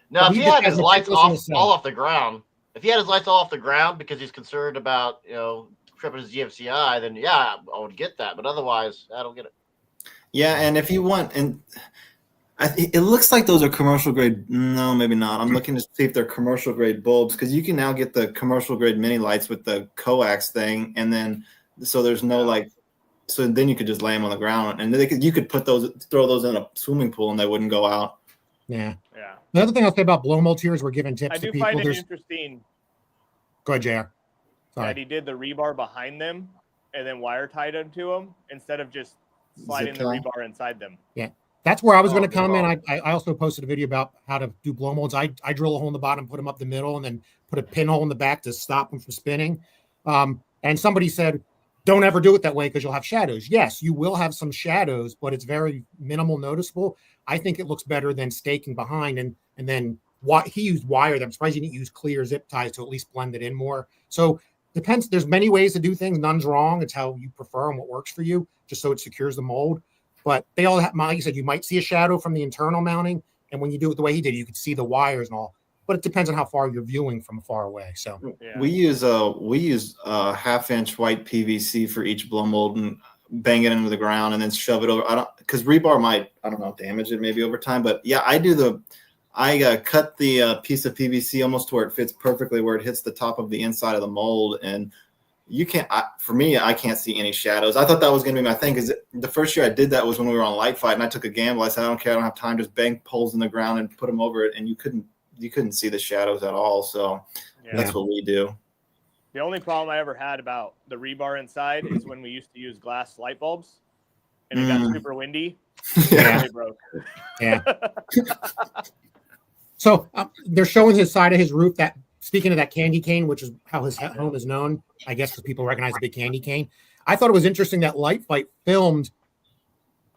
Now, if he had his lights all off the ground, because he's concerned about, tripping his GFCI, then yeah, I would get that. But otherwise, I don't get it. Yeah, and if you want, and it looks like those are commercial grade. No, maybe not. I'm looking to see if they're commercial grade bulbs because you can now get the commercial grade mini lights with the coax thing, and then so there's no so then you could just lay them on the ground, and you could throw those in a swimming pool, and they wouldn't go out. Yeah. The other thing I'll say about blow molds here is we're giving tips to people. I do find it interesting. Go ahead, JR. Sorry. That he did the rebar behind them and then wire tied them to them instead of just sliding the rebar inside them. Yeah. That's where I was going to come in. I also posted a video about how to do blow molds. I drill a hole in the bottom, put them up the middle, and then put a pinhole in the back to stop them from spinning. And somebody said, don't ever do it that way because you'll have shadows. Yes, you will have some shadows, but it's very minimal noticeable. I think it looks better than staking behind and then what he used wire. I'm surprised he didn't use clear zip ties to at least blend it in more. So depends. There's many ways to do things. None's wrong. It's how you prefer and what works for you, just so it secures the mold. But they all have, like you said, you might see a shadow from the internal mounting. And when you do it the way he did, you could see the wires and all. But it depends on how far you're viewing from far away. So we use a half-inch white PVC for each blow mold and bang it into the ground and then shove it over. Because rebar might damage it maybe over time. But yeah, I cut the piece of PVC almost to where it fits perfectly, where it hits the top of the inside of the mold, and you can't. For me, I can't see any shadows. I thought that was going to be my thing because the first year I did that was when we were on Light Fight, and I took a gamble. I said, I don't care, I don't have time. Just bang poles in the ground and put them over it, and you couldn't see the shadows at all. So that's what we do. The only problem I ever had about the rebar inside is when we used to use glass light bulbs, and it got super windy. Yeah, they broke. Yeah. So they're showing his side of his roof. That speaking of that candy cane, which is how his home is known, I guess, because people recognize the big candy cane. I thought it was interesting that Light Fight filmed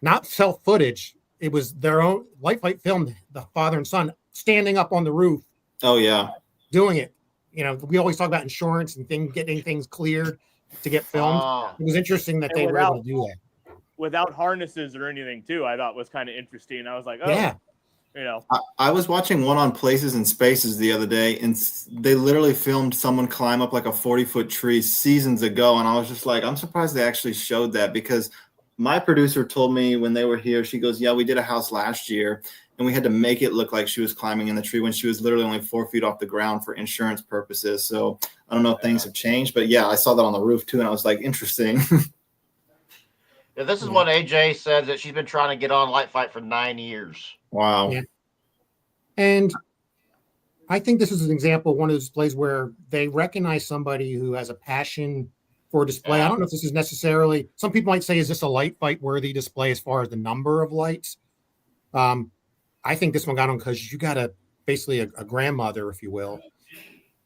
not self footage. It was their own. Light Fight filmed the father and son standing up on the roof. Oh yeah, doing it. You know, we always talk about insurance and getting things cleared to get filmed. It was interesting that they were able to do that without harnesses or anything too. I thought was kind of interesting. I was like, oh yeah. You know, I was watching one on Places and Spaces the other day, and they literally filmed someone climb up like a 40-foot tree seasons ago. And I was just like, I'm surprised they actually showed that, because my producer told me when they were here, she goes, yeah, we did a house last year and we had to make it look like she was climbing in the tree when she was literally only 4 feet off the ground for insurance purposes. So I don't know if things have changed, but yeah, I saw that on the roof too. And I was like, interesting. Yeah, this is what AJ said, that she's been trying to get on Light Fight for 9 years. Wow. Yeah. And I think this is an example of one of those displays where they recognize somebody who has a passion for display. I don't know if this is necessarily, some people might say, is this a Light Fight worthy display as far as the number of lights? I think this one got on because you got basically a grandmother, if you will,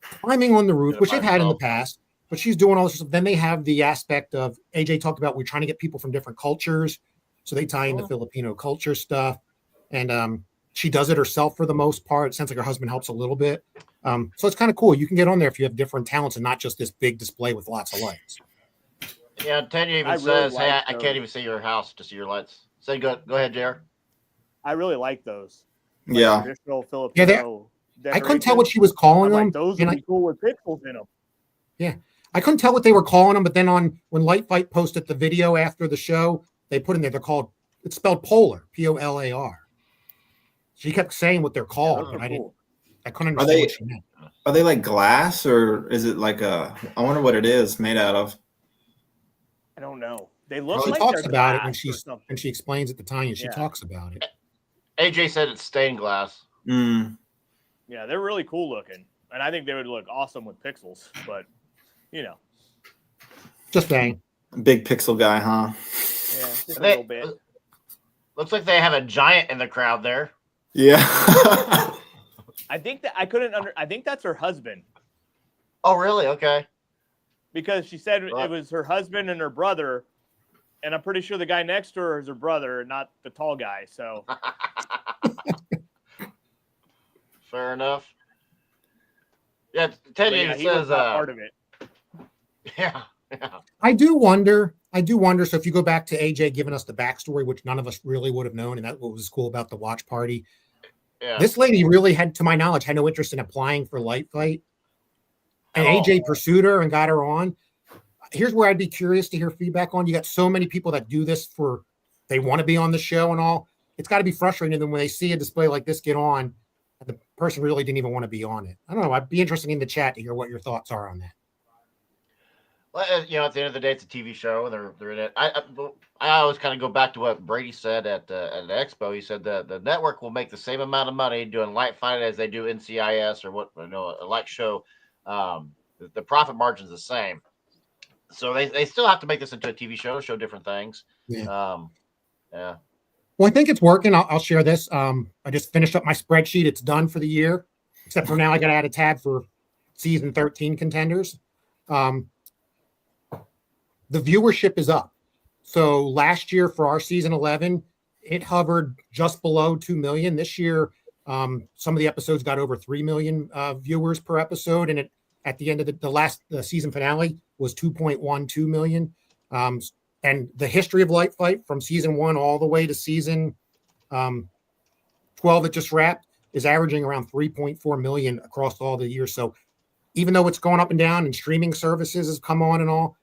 climbing on the roof, which they've had in the past, but she's doing all this stuff. Then they have the aspect of, AJ talked about, we're trying to get people from different cultures. So they tie in the Filipino culture stuff. And she does it herself for the most part. It sounds like her husband helps a little bit. So it's kind of cool. You can get on there if you have different talents and not just this big display with lots of lights. Yeah, Tanya even says, hey, I can't even see your house to see your lights. Say, go ahead, JR. I really like those. Yeah. Traditional Filipino. I couldn't tell what she was calling them. Those would be cool with pixels in them. Yeah. I couldn't tell what they were calling them, but then when Light Fight posted the video after the show, they put in there, it's spelled polar, Polar. She kept saying what they're called, but I couldn't understand what she meant. Are they like glass, or is it like I wonder what it is made out of? I don't know. They look she like talks they're about it when she explains it to Tanya. She talks about it. AJ said it's stained glass. Yeah, they're really cool looking, and I think they would look awesome with pixels. But just saying. Big pixel guy, huh? Yeah, just a little bit. Looks like they have a giant in the crowd there. Yeah. I think that I think that's her husband. Oh, really? Okay. Because she said it was her husband and her brother, and I'm pretty sure the guy next to her is her brother, not the tall guy. So fair enough. Yeah, Teddy says part of it. Yeah. I do wonder. So if you go back to AJ giving us the backstory, which none of us really would have known, and that's what was cool about the watch party. Yeah. This lady really to my knowledge, had no interest in applying for Light Fight. And AJ pursued her and got her on. Here's where I'd be curious to hear feedback on. You got so many people that do this they want to be on the show and all. It's got to be frustrating when they see a display like this get on, and the person really didn't even want to be on it. I don't know. I'd be interested in the chat to hear what your thoughts are on that. Well, at the end of the day, it's a TV show, and they're in it. I always kind of go back to what Brady said at the expo. He said the network will make the same amount of money doing Light Fight as they do NCIS or a light show. The profit margin's the same, so they still have to make this into a TV show different things. Yeah. Yeah. Well, I think it's working. I'll share this. I just finished up my spreadsheet. It's done for the year, except for now I got to add a tab for season 13 contenders. the viewership is up. So last year for our season 11, it hovered just below 2 million. This year, some of the episodes got over 3 million viewers per episode. And at the end of the last season finale was 2.12 million. And the history of Light Fight from season 1 all the way to season 12 that just wrapped is averaging around 3.4 million across all the years. So even though it's going up and down and streaming services has come on and all,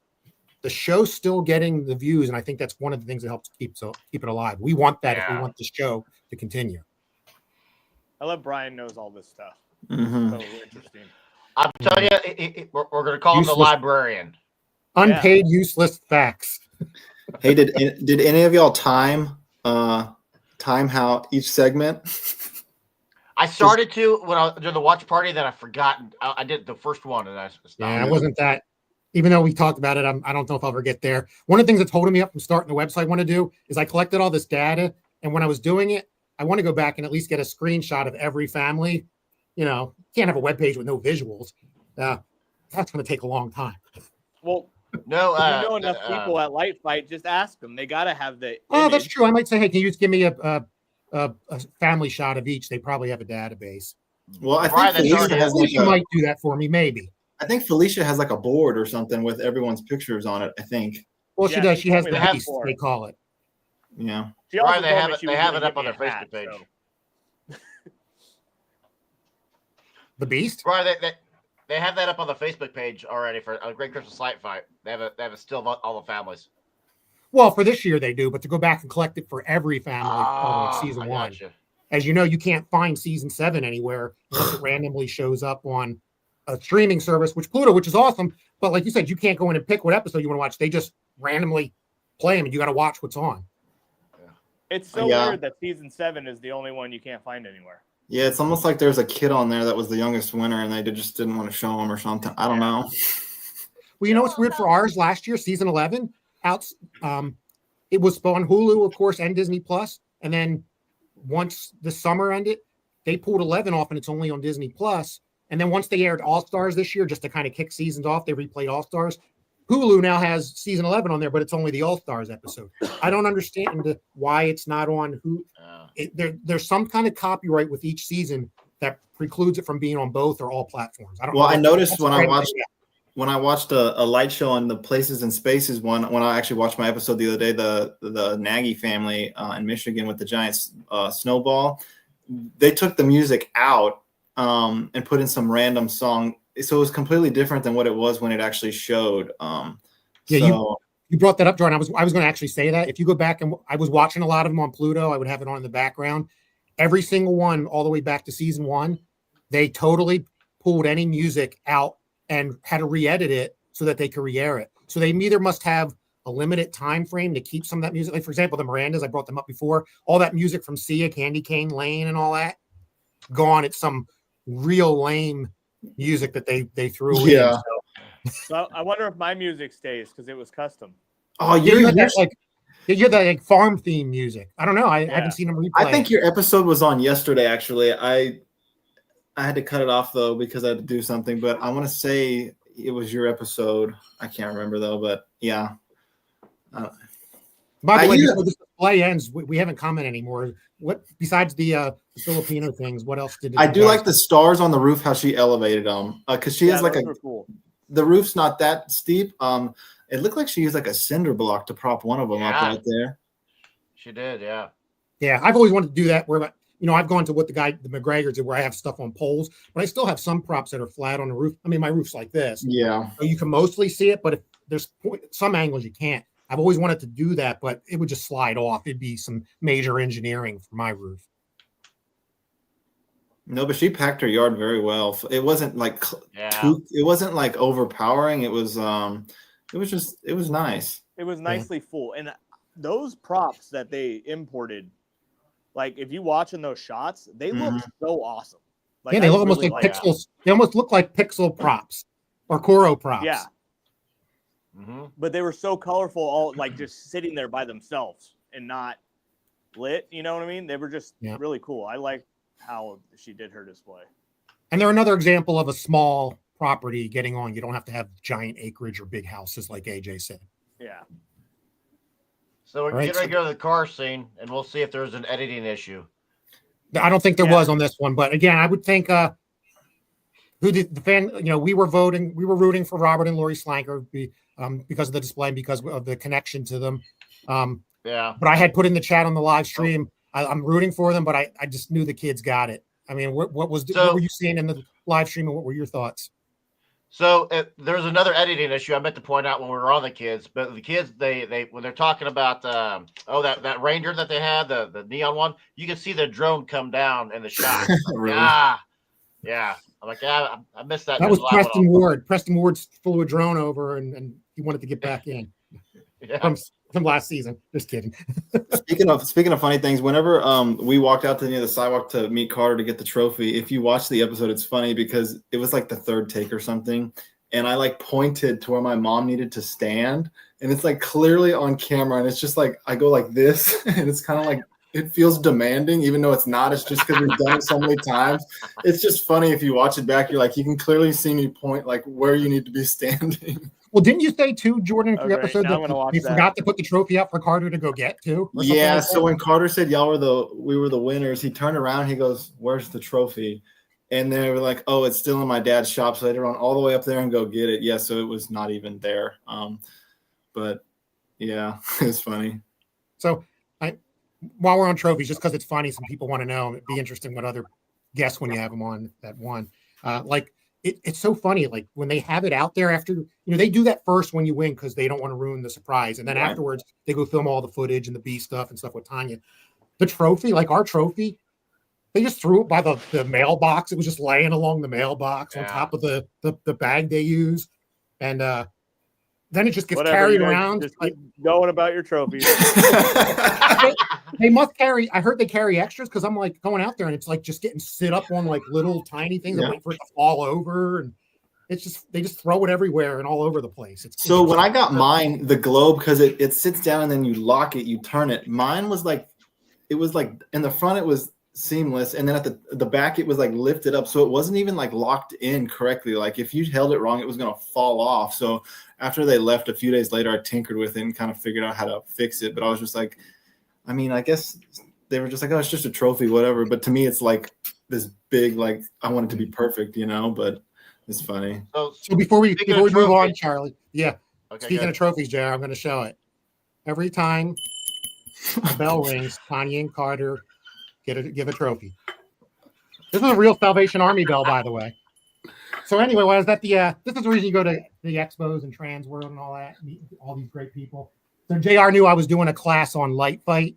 the show's still getting the views. And I think that's one of the things that helps keep it alive. We want that if we want the show to continue. I love Brian knows all this stuff. Mm-hmm. So interesting. I'm telling you, we're going to call him the librarian. Unpaid, useless facts. Hey, did any of y'all time how each segment? I started to when I did the watch party, then I forgot. I did the first one, and I stopped. Yeah, it wasn't that. Even though we talked about it, I don't know if I'll ever get there. One of the things that's holding me up from starting the website I want to do is I collected all this data, and when I was doing it, I want to go back and at least get a screenshot of every family. You know, can't have a web page with no visuals. That's going to take a long time. Well, no, you know enough people at Light Fight. Just ask them. They got to have the. Oh, that's true. I might say, hey, can you just give me a family shot of each? They probably have a database. Well, I think Felicia might do that for me, maybe. I think Felicia has like a board or something with everyone's pictures on it, I think. Well, she does. She has the beast, they call it. Yeah. They have it up on their Facebook page. So. The beast? Right, they have that up on the Facebook page already for a Great Christmas Light Fight. They have a still all the families. Well, for this year they do, but to go back and collect it for every family season 1. As you know, you can't find season 7 anywhere unless it randomly shows up on a streaming service, which is awesome. But like you said, you can't go in and pick what episode you want to watch. They just randomly play them, and you got to watch what's on. It's so weird that season 7 is the only one you can't find anywhere. Yeah, it's almost like there's a kid on there that was the youngest winner, and they just didn't want to show him or something. I don't know. Well, you know what's weird for ours last year, season 11, it was on Hulu, of course, and Disney Plus, and then once the summer ended, they pulled 11 off, and it's only on Disney Plus. And then once they aired All Stars this year, just to kind of kick seasons off, they replayed All Stars. Hulu now has season 11 on there, but it's only the All Stars episode. I don't understand why it's not on Hulu. There's some kind of copyright with each season that precludes it from being on both or all platforms. I don't know. I noticed when I watched a light show on the Places and Spaces one, when I actually watched my episode the other day, the Nagy family in Michigan with the giant snowball, they took the music out and put in some random song. So it was completely different than what it was when it actually showed. You brought that up, Jordan. I was going to actually say that. If you go back and I was watching a lot of them on Pluto, I would have it on in the background. Every single one, all the way back to season 1, they totally pulled any music out and had to re-edit it so that they could re-air it. So they either must have a limited time frame to keep some of that music. Like, for example, the Mirandas, I brought them up before. All that music from Sia, Candy Cane Lane, and all that, gone. It's some real lame music that they threw in. So I wonder if my music stays because it was custom. Oh, you're that farm theme music. I don't know. I haven't seen them replay. I think your episode was on yesterday. Actually, I had to cut it off though because I had to do something. But I want to say it was your episode. I can't remember though. But yeah. By the way, before this display ends, we haven't commented anymore. What besides the Filipino things? What else did I do like the stars on the roof? How she elevated them because she has like cool. The roof's not that steep. It looked like she used like a cinder block to prop one of them up right there. She did, yeah. Yeah, I've always wanted to do that. Where I've gone to what the McGregor did, where I have stuff on poles, but I still have some props that are flat on the roof. I mean, my roof's like this. Yeah, so you can mostly see it, but if there's some angles you can't. I've always wanted to do that, but it would just slide off. It'd be some major engineering for my roof. No, but she packed her yard very well. It wasn't like it wasn't like overpowering. It was nice. It was nicely full. And those props that they imported, like if you watching those shots, they look so awesome. Like, they look almost like pixels. They almost look like pixel props or Koro props. Yeah. But they were so colorful, all like just sitting there by themselves and not lit. You know what I mean? They were just really cool. I like how she did her display. And they're another example of a small property getting on. You don't have to have giant acreage or big houses like AJ said. Yeah. So we're All right, getting ready to go to the car scene, and we'll see if there's an editing issue. I don't think there Yeah. was on this one, but again, I would think who did the fan, we were rooting for Robert and Lori Slanker because of the display, because of the connection to them. Yeah. But I had put in the chat on the live stream, I'm rooting for them, but I just knew the kids got it. I mean, what were you seeing in the live stream, and what were your thoughts? So there's another editing issue I meant to point out when we were on the kids, but the kids, they when they're talking about that Ranger that they had, the neon one, you can see the drone come down in the shot. Really? Yeah. I'm like, yeah, I missed that. That was Preston Ward. Preston Ward's flew a drone over, and he wanted to get back in from last season. Just kidding. Speaking of funny things, whenever we walked out to the sidewalk to meet Carter to get the trophy, if you watch the episode, it's funny because it was like the third take or something, and I like pointed to where my mom needed to stand, and it's like clearly on camera, and it's just like I go like this, and it's kind of like it feels demanding, even though it's not. It's just because we've done it so many times. It's just funny if you watch it back. You're like, you can clearly see me point like where you need to be standing. Well, didn't you say too, Jordan, for the episode that you forgot to put the trophy up for Carter to go get too? Yeah. Like so when Carter said y'all we were the winners, he turned around. He goes, "Where's the trophy?" And they were like, "Oh, it's still in my dad's shop." So I had to run all the way up there and go get it. Yeah. So it was not even there. But yeah, it's funny. So while we're on trophies, just because it's funny, some people want to know. It'd be interesting what other guests when you have them on that one. It's so funny. Like when they have it out there after, they do that first when you win because they don't want to ruin the surprise, and then afterwards they go film all the footage and the B stuff and stuff with Tanya. The trophy, like our trophy, they just threw it by the mailbox. It was just laying along the mailbox on top of the bag they use, and then it just gets carried around. Just keep going about your trophies. They must carry. I heard they carry extras because I'm like going out there and it's like just getting sit up on like little tiny things and wait for it to fall over, and it's just they just throw it everywhere and all over the place. So when I got mine, the globe, because it sits down and then you lock it, you turn it. Mine was like, it was like in the front it was seamless, and then at the back it was like lifted up, so it wasn't even like locked in correctly. Like if you held it wrong, it was gonna fall off. So after they left a few days later, I tinkered with it and kind of figured out how to fix it. But I was just like, I mean, I guess they were just like, oh, it's just a trophy, whatever. But to me, it's like this big, like I want it to be perfect, but it's funny. So before we move on, Charlie, Okay, speaking of trophies, JR, I'm going to show it. Every time the bell rings, Tanya and Carter give a trophy. This is a real Salvation Army bell, by the way. So anyway, was that this is the reason you go to the expos and Trans World and all that, meet all these great people. So JR knew I was doing a class on light fight,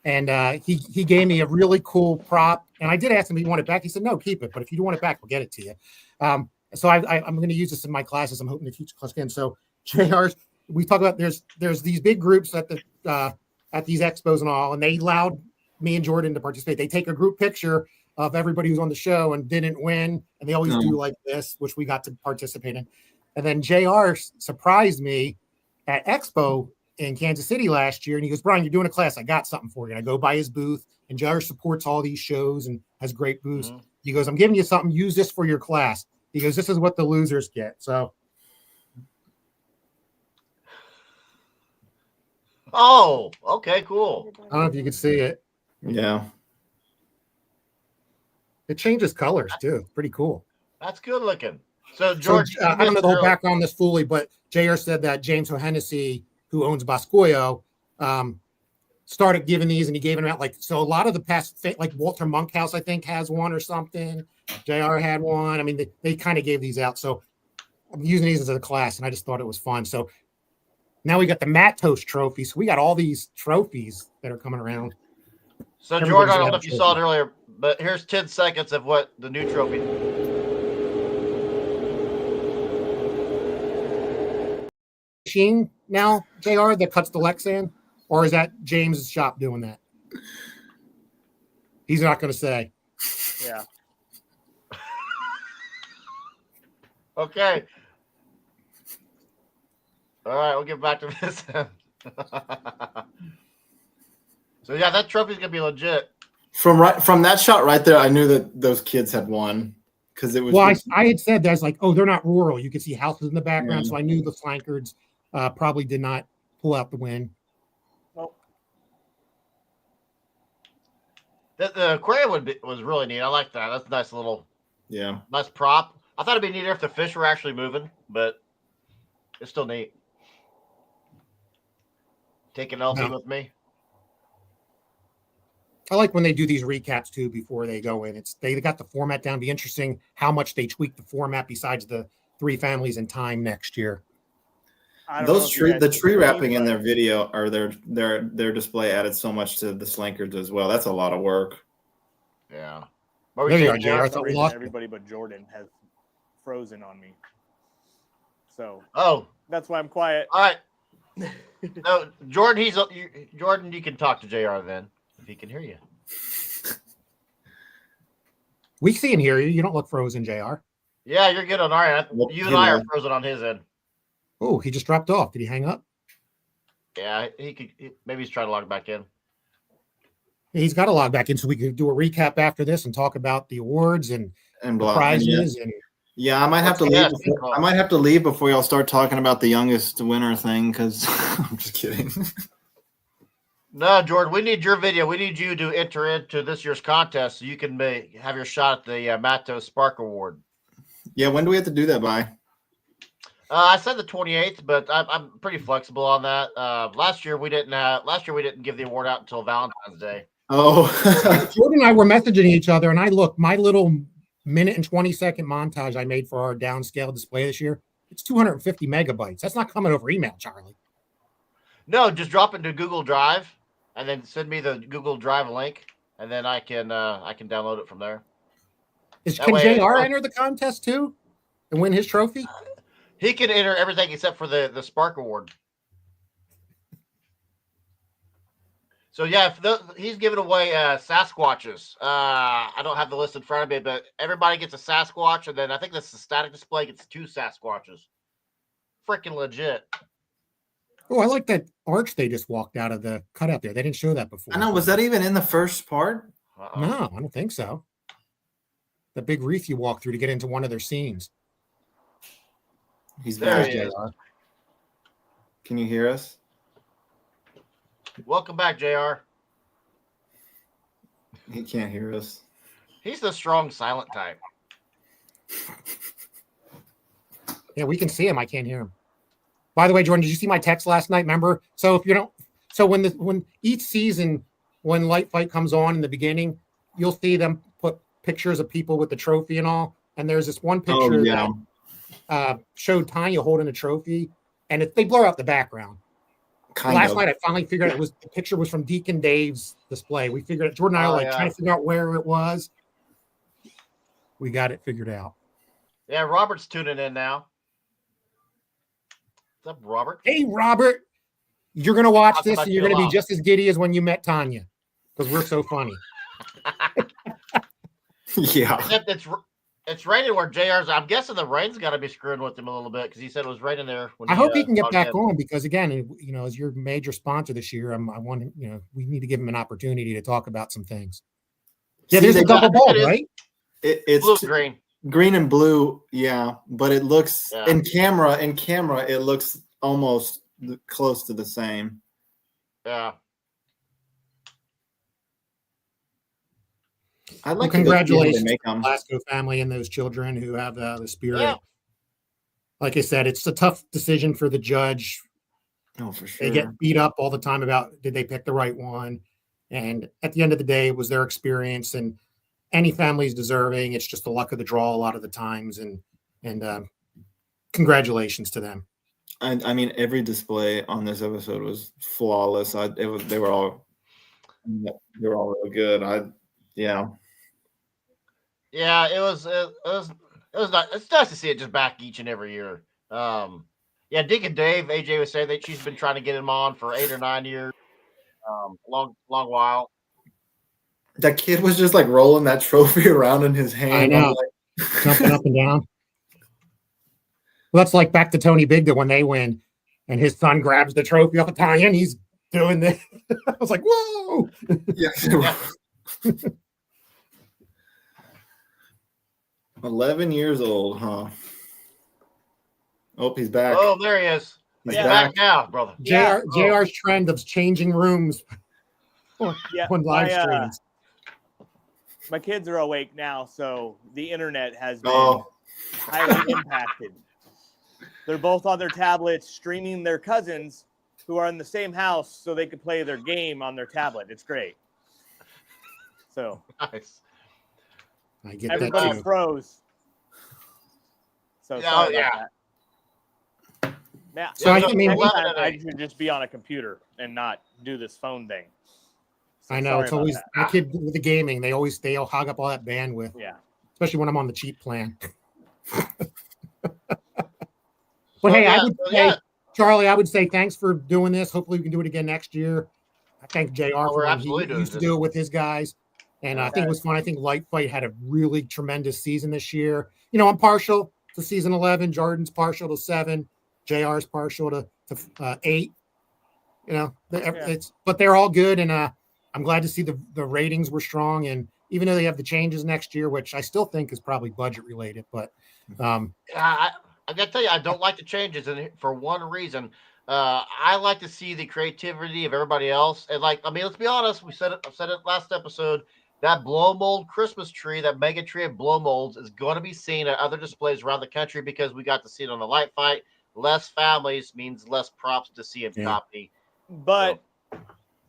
and he gave me a really cool prop. And I did ask him if he wanted it back. He said, no, keep it. But if you want it back, we'll get it to you. So I'm going to use this in my classes. I'm hoping to teach class again. So JR's, we talk about there's these big groups at these expos and all, and they allowed me and Jordan to participate. They take a group picture of everybody who's on the show and didn't win, and they always do like this, which we got to participate in. And then JR surprised me at Expo in Kansas City last year, and he goes, Brian, you're doing a class. I got something for you. And I go by his booth, and JR supports all these shows and has great booths. Mm-hmm. He goes, I'm giving you something. Use this for your class. He goes, this is what the losers get. So. Oh, okay, cool. I don't know if you can see it. Yeah. It changes colors too. Pretty cool. That's good looking. So George, I don't know the whole background on this fully, but JR said that James O'Hennessy, who owns Boscoyo, started giving these, and he gave them out so a lot of the past, like Walter Monkhouse, I think, has one or something. JR had one. I mean, they kind of gave these out. So I'm using these as a class, and I just thought it was fun. So now we got the Mattos trophy. So we got all these trophies that are coming around. So George, I don't know if you saw it earlier, but here's 10 seconds of what the new trophy. Machine now, JR, that cuts the Lexan, or is that James's shop doing that? He's not going to say. Yeah. Okay. All right, we'll get back to this. So yeah, that trophy's gonna be legit. From that shot right there, I knew that those kids had won because it was. Well, I had said that's like, oh, they're not rural. You can see houses in the background, so I knew the Slankers probably did not pull out the win. Well, The aquarium was really neat. I like that. That's a nice little, nice prop. I thought it'd be neater if the fish were actually moving, but it's still neat. Taking Elsie with me. I like when they do these recaps too before they go in. They got the format down. Be interesting how much they tweak the format besides the 3 families in time next year. The tree wrapping in their video or their display added so much to the Slankers as well. That's a lot of work. Yeah. There you are, Jay. I thought we lost everybody but Jordan has frozen on me. So that's why I'm quiet. All right. No, Jordan, Jordan, you can talk to JR then if he can hear you. We see and hear you. You don't look frozen, JR. Yeah, you're good on our end. You and I are frozen on his end. Oh, he just dropped off. Did he hang up? Yeah, maybe he's trying to log back in. He's got to log back in so we can do a recap after this and talk about the awards and the prizes. I might have to leave. I might have to leave before y'all start talking about the youngest winner thing because I'm just kidding. No, Jordan, we need your video. We need you to enter into this year's contest so you can have your shot at the Mattos Spark Award. Yeah, when do we have to do that by? I said the 28th, but I'm pretty flexible on that. Last year we didn't give the award out until Valentine's Day. Oh, Jordan and I were messaging each other, and I looked. My little minute and 20-second montage I made for our downscale display this year. It's 250 megabytes. That's not coming over email, Charlie. No, just drop into Google Drive, and then send me the Google Drive link, and then I can download it from there. Can JR enter the contest too and win his trophy? He can enter everything except for the Spark Award. So yeah, he's giving away Sasquatches. I don't have the list in front of me, but everybody gets a Sasquatch, and then I think the static display gets 2 Sasquatches. Freaking legit. Oh, I like that arch they just walked out of the cutout there. They didn't show that before. I know. Was that even in the first part? No, I don't think so. The big wreath you walk through to get into one of their scenes. He's back. Can you hear us? Welcome back, JR. He can't hear us. He's the strong silent type. Yeah, we can see him. I can't hear him. By the way, Jordan, did you see my text last night? Remember? So if you don't, so when each season, when Light Fight comes on in the beginning, you'll see them put pictures of people with the trophy and all. And there's this one picture that showed Tanya holding a trophy, and they blur out the background. Last night I finally figured out the picture was from Deacon Dave's display. We figured it. Jordan and I were trying to figure out where it was. We got it figured out. Yeah, Robert's tuning in now. What's up, Robert? Hey, Robert. You're going to watch this, and you're going to be just as giddy as when you met Tanya, because we're so funny. Yeah. Except it's raining where JR's. I'm guessing the rain's got to be screwing with him a little bit because he said it was raining there. I hope he can get back on because, again, as your major sponsor this year, I want we need to give him an opportunity to talk about some things. Yeah, there's a double ball, right? It's blue, green and blue. Yeah, but it looks in camera. It looks almost close to the same. Yeah. I'd like congratulations to the Glasgow family and those children who have the spirit. Yeah. Like I said, it's a tough decision for the judge. Oh, for sure. They get beat up all the time about did they pick the right one. And at the end of the day, it was their experience, and any family's deserving. It's just the luck of the draw a lot of the times. And congratulations to them. I mean, every display on this episode was flawless. They were all really good. Yeah, it was not. It's nice to see it just back each and every year. Yeah, Dick and Dave, AJ was saying that she's been trying to get him on for 8 or 9 years, long while. That kid was just like rolling that trophy around in his hand. I know, jumping up and down. Well, that's like back to Tony Bigda when they win, and his son grabs the trophy off of Tanya, and he's doing this. I was like, whoa! Yeah. 11 years old, huh? Oh, he's back. Oh, there he is. He's He's back. back now, brother. JR's trend of changing rooms on live streams. My kids are awake now, so the internet has been highly impacted. They're both on their tablets streaming their cousins who are in the same house so they could play their game on their tablet. It's great. So Nice. I get everybody that too. froze. So sorry about that. Now, So I should just be on a computer and not do this phone thing. So I know it's always that. my kid with the gaming. They'll hog up all that bandwidth. Yeah. Especially when I'm on the cheap plan. But hey, I would say, Charlie, I would say thanks for doing this. Hopefully we can do it again next year. I thank JR for when he used to do it with his guys. And I think it was fun. I think Light Fight had a really tremendous season this year. You know, I'm partial to season 11. Jordan's partial to 7. JR's partial to 8. You know, but they're all good. And I'm glad to see the ratings were strong. And even though they have the changes next year, which I still think is probably budget related, but I got to tell you, I don't like the changes, and for one reason, I like to see the creativity of everybody else. And let's be honest, I've said it last episode. That blow mold Christmas tree, that mega tree of blow molds, is going to be seen at other displays around the country because we got to see it on the Light Fight. Less families means less props to see and copy. But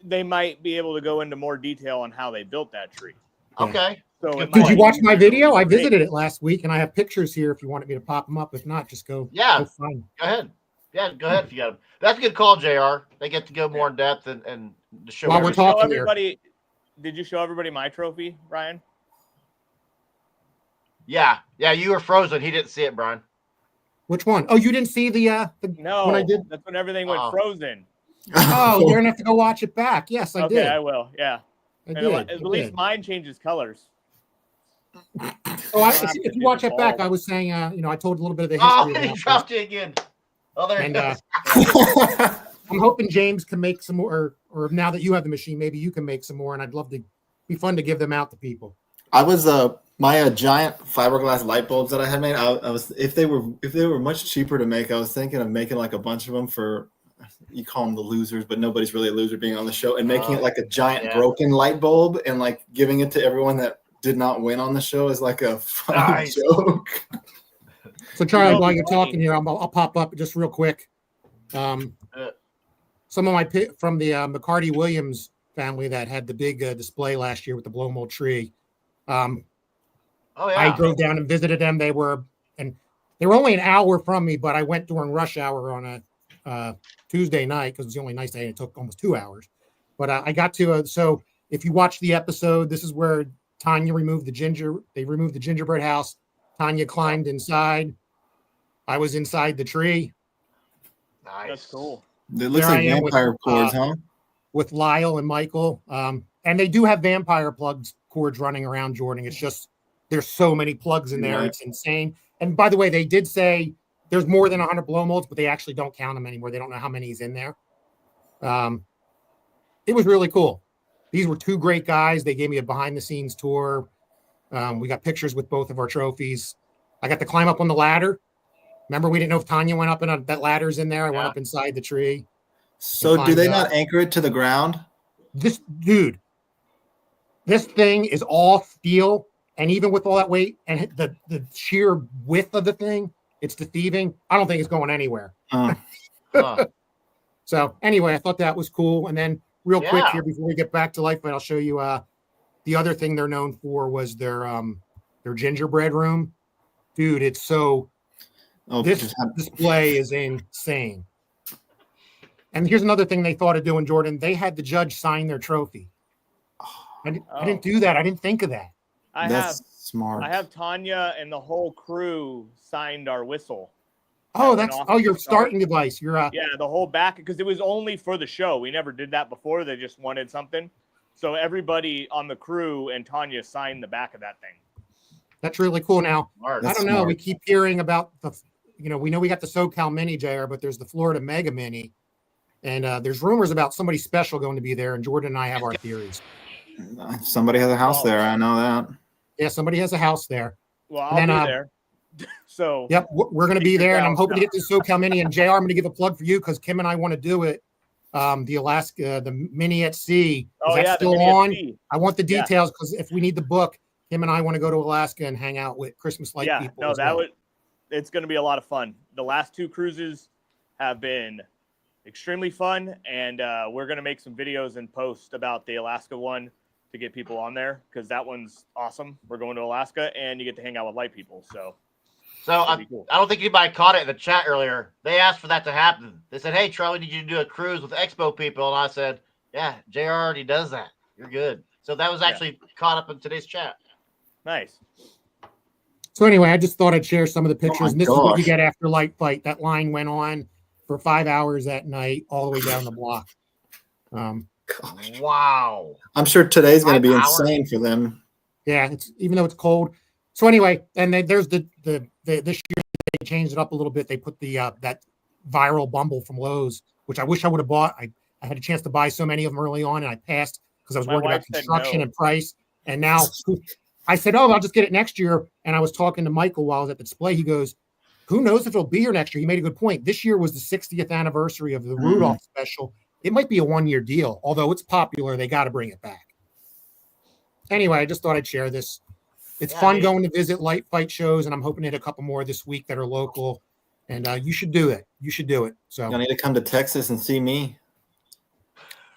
they might be able to go into more detail on how they built that tree. Okay. So did you watch my video? I visited it last week, and I have pictures here if you wanted me to pop them up. If not, just go. Go ahead. Yeah, go ahead if you got them. That's a good call, JR. They get to go more in depth and show. While we're talking here. Did you show everybody my trophy, Brian? Yeah, you were frozen. He didn't see it, Brian. Which one? Oh, you didn't see the no. When I did. That's when everything went frozen. Oh, you're gonna have to go watch it back. Yes, I did. Okay, I will. Yeah. I did. At least mine changes colors. Oh, if you watch it back, I was saying, I told a little bit of the history. Oh, he dropped it again. Oh, there it goes. I'm hoping James can make some more, or now that you have the machine, maybe you can make some more, and I'd love to be fun to give them out to people. I was my giant fiberglass light bulbs that I had made. I was if they were much cheaper to make, I was thinking of making like a bunch of them for, you call them the losers, but nobody's really a loser being on the show, and making it like a giant broken light bulb and like giving it to everyone that did not win on the show as like a fun joke. So Charlie, while you're talking here, I'll pop up just real quick. Some of my from the McCarty Williams family that had the big display last year with the blow mold tree. I drove down and visited them. They were only an hour from me, but I went during rush hour on a Tuesday night because it was the only night day. It took almost 2 hours, but I got to. So if you watch the episode, this is where Tanya removed They removed the gingerbread house. Tanya climbed inside. I was inside the tree. Nice. That's cool. It looks like vampire cords, huh? With Lyle and Michael. And they do have vampire cords running around, Jordan. It's just there's so many plugs in there. Right. It's insane. And by the way, they did say there's more than 100 blow molds, but they actually don't count them anymore. They don't know how many is in there. It was really cool. These were two great guys. They gave me a behind-the-scenes tour. We got pictures with both of our trophies. I got to climb up on the ladder. Remember, we didn't know if Tanya went up and that ladder's in there. I went up inside the tree. So do they not anchor it to the ground? This thing is all steel. And even with all that weight and the sheer width of the thing, it's deceiving. I don't think it's going anywhere. So anyway, I thought that was cool. And then real quick here before we get back to Life Fight, I'll show you the other thing they're known for was their gingerbread room. Dude, it's so this display is insane. And here's another thing they thought of doing, Jordan. They had the judge sign their trophy. I didn't do that. I didn't think of that. That's smart. I have Tanya and the whole crew signed our whistle. Oh, your starting device. You're the whole back, because it was only for the show. We never did that before. They just wanted something. So everybody on the crew and Tanya signed the back of that thing. That's really cool. Now, I don't know. We keep hearing about we know we got the SoCal Mini, JR, but there's the Florida Mega Mini. And there's rumors about somebody special going to be there. And Jordan and I have our theories. Somebody has a house there. I know that. Yeah, somebody has a house there. Well, I'll be there. So Yep, we're going to be Figure there, and out I'm hoping to stuff. get to SoCal Mini. And JR, I'm going to give a plug for you because Kim and I want to do it. The Alaska, the Mini at Sea. Is Oh, that yeah, the still Mini at on? Sea. I want the Yeah. details because if we need the book, Kim and I want to go to Alaska and hang out with Christmas light people. No, as well. it's going to be a lot of fun. The last 2 cruises have been extremely fun, and we're going to make some videos and post about the Alaska one to get people on there because that one's awesome. We're going to Alaska, and you get to hang out with light people. So cool. I don't think anybody caught it in the chat earlier. They asked for that to happen. They said, "Hey, Charlie, did you do a cruise with Expo people?" And I said, "Yeah, JR already does that. You're good." So that was actually caught up in today's chat. Nice. So anyway, I just thought I'd share some of the pictures. my And this is what you gosh. get after light fight. That line went on for 5 hours that night, all the way down the block. Gosh. Wow. I'm sure today's going to 5 be hours? insane for them. Yeah, it's even though it's cold. So anyway, and then there's the this year they changed it up a little bit. They put the that viral Bumble from Lowe's, which I wish I would have bought. I had a chance to buy so many of them early on, and I passed because I was My worried about wife said construction no. and price. And now I said, "Oh, I'll just get it next year." And I was talking to Michael while I was at the display. He goes, "Who knows if it'll be here next year?" He made a good point. This year was the 60th anniversary of the Rudolph special. It might be a 1-year deal, although it's popular. They got to bring it back. Anyway, I just thought I'd share this. It's fun going to visit light fight shows, and I'm hoping to hit a couple more this week that are local. And you should do it. You should do it. So You'll need to come to Texas and see me.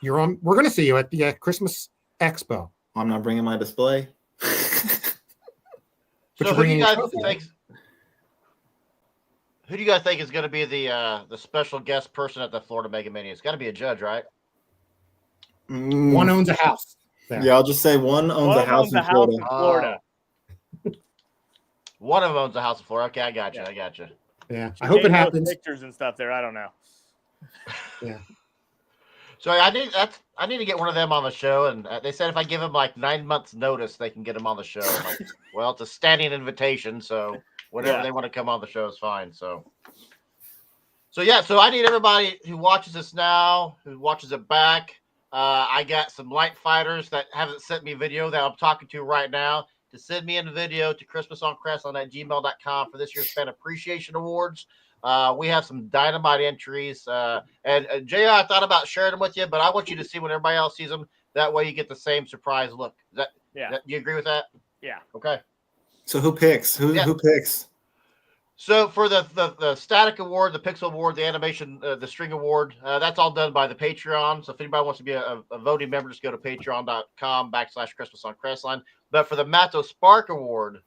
you're on. We're going to see you at the Christmas Expo. I'm not bringing my display. But So you're who do bringing you your guys trophy, think? Who do you guys think is going to be the special guest person at the Florida Mega Mini? It's got to be a judge, right? One owns a house. There. Yeah, I'll just say one owns One a house owns in a house Florida. in Florida. One of them owns a house in Florida. Okay, I got you. Yeah. I got you. Yeah, She I hope made it those happens. Pictures and stuff there. I don't know. Yeah. So I need to get one of them on the show, and they said if I give them like 9 months notice, they can get them on the show. I'm like, well, it's a standing invitation, so whenever they want to come on the show is fine. So yeah, so I need everybody who watches this now, who watches it back. I got some light fighters that haven't sent me video that I'm talking to right now to send me in a video to christmasoncrescent@gmail.com for this year's Fan Appreciation Awards. We have some dynamite entries. And JR, I thought about sharing them with you, but I want you to see when everybody else sees them. That way you get the same surprise look. You agree with that? Yeah. Okay. So who picks? Who picks? So for the static award, the pixel award, the animation, the string award, that's all done by the Patreon. So if anybody wants to be a voting member, just go to patreon.com/Christmas on Crestline. But for the Mattos Spark Award,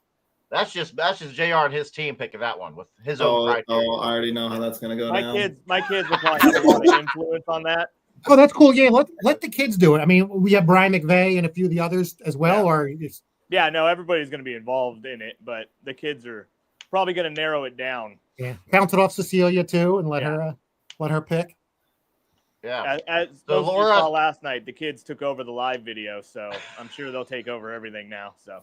that's just JR and his team picking that one with his own criteria. Oh, I already know how that's gonna go down. My kids will probably have a lot of influence on that. Oh, that's cool. Yeah, let the kids do it. I mean, we have Brian McVeigh and a few of the others as well. Yeah. Or it's, Yeah, no, everybody's going to be involved in it, but the kids are probably going to narrow it down. yeah, bounce it off Cecilia too, and let her pick. Yeah. As So those you Laura saw last night, the kids took over the live video, so I'm sure they'll take over everything now. So.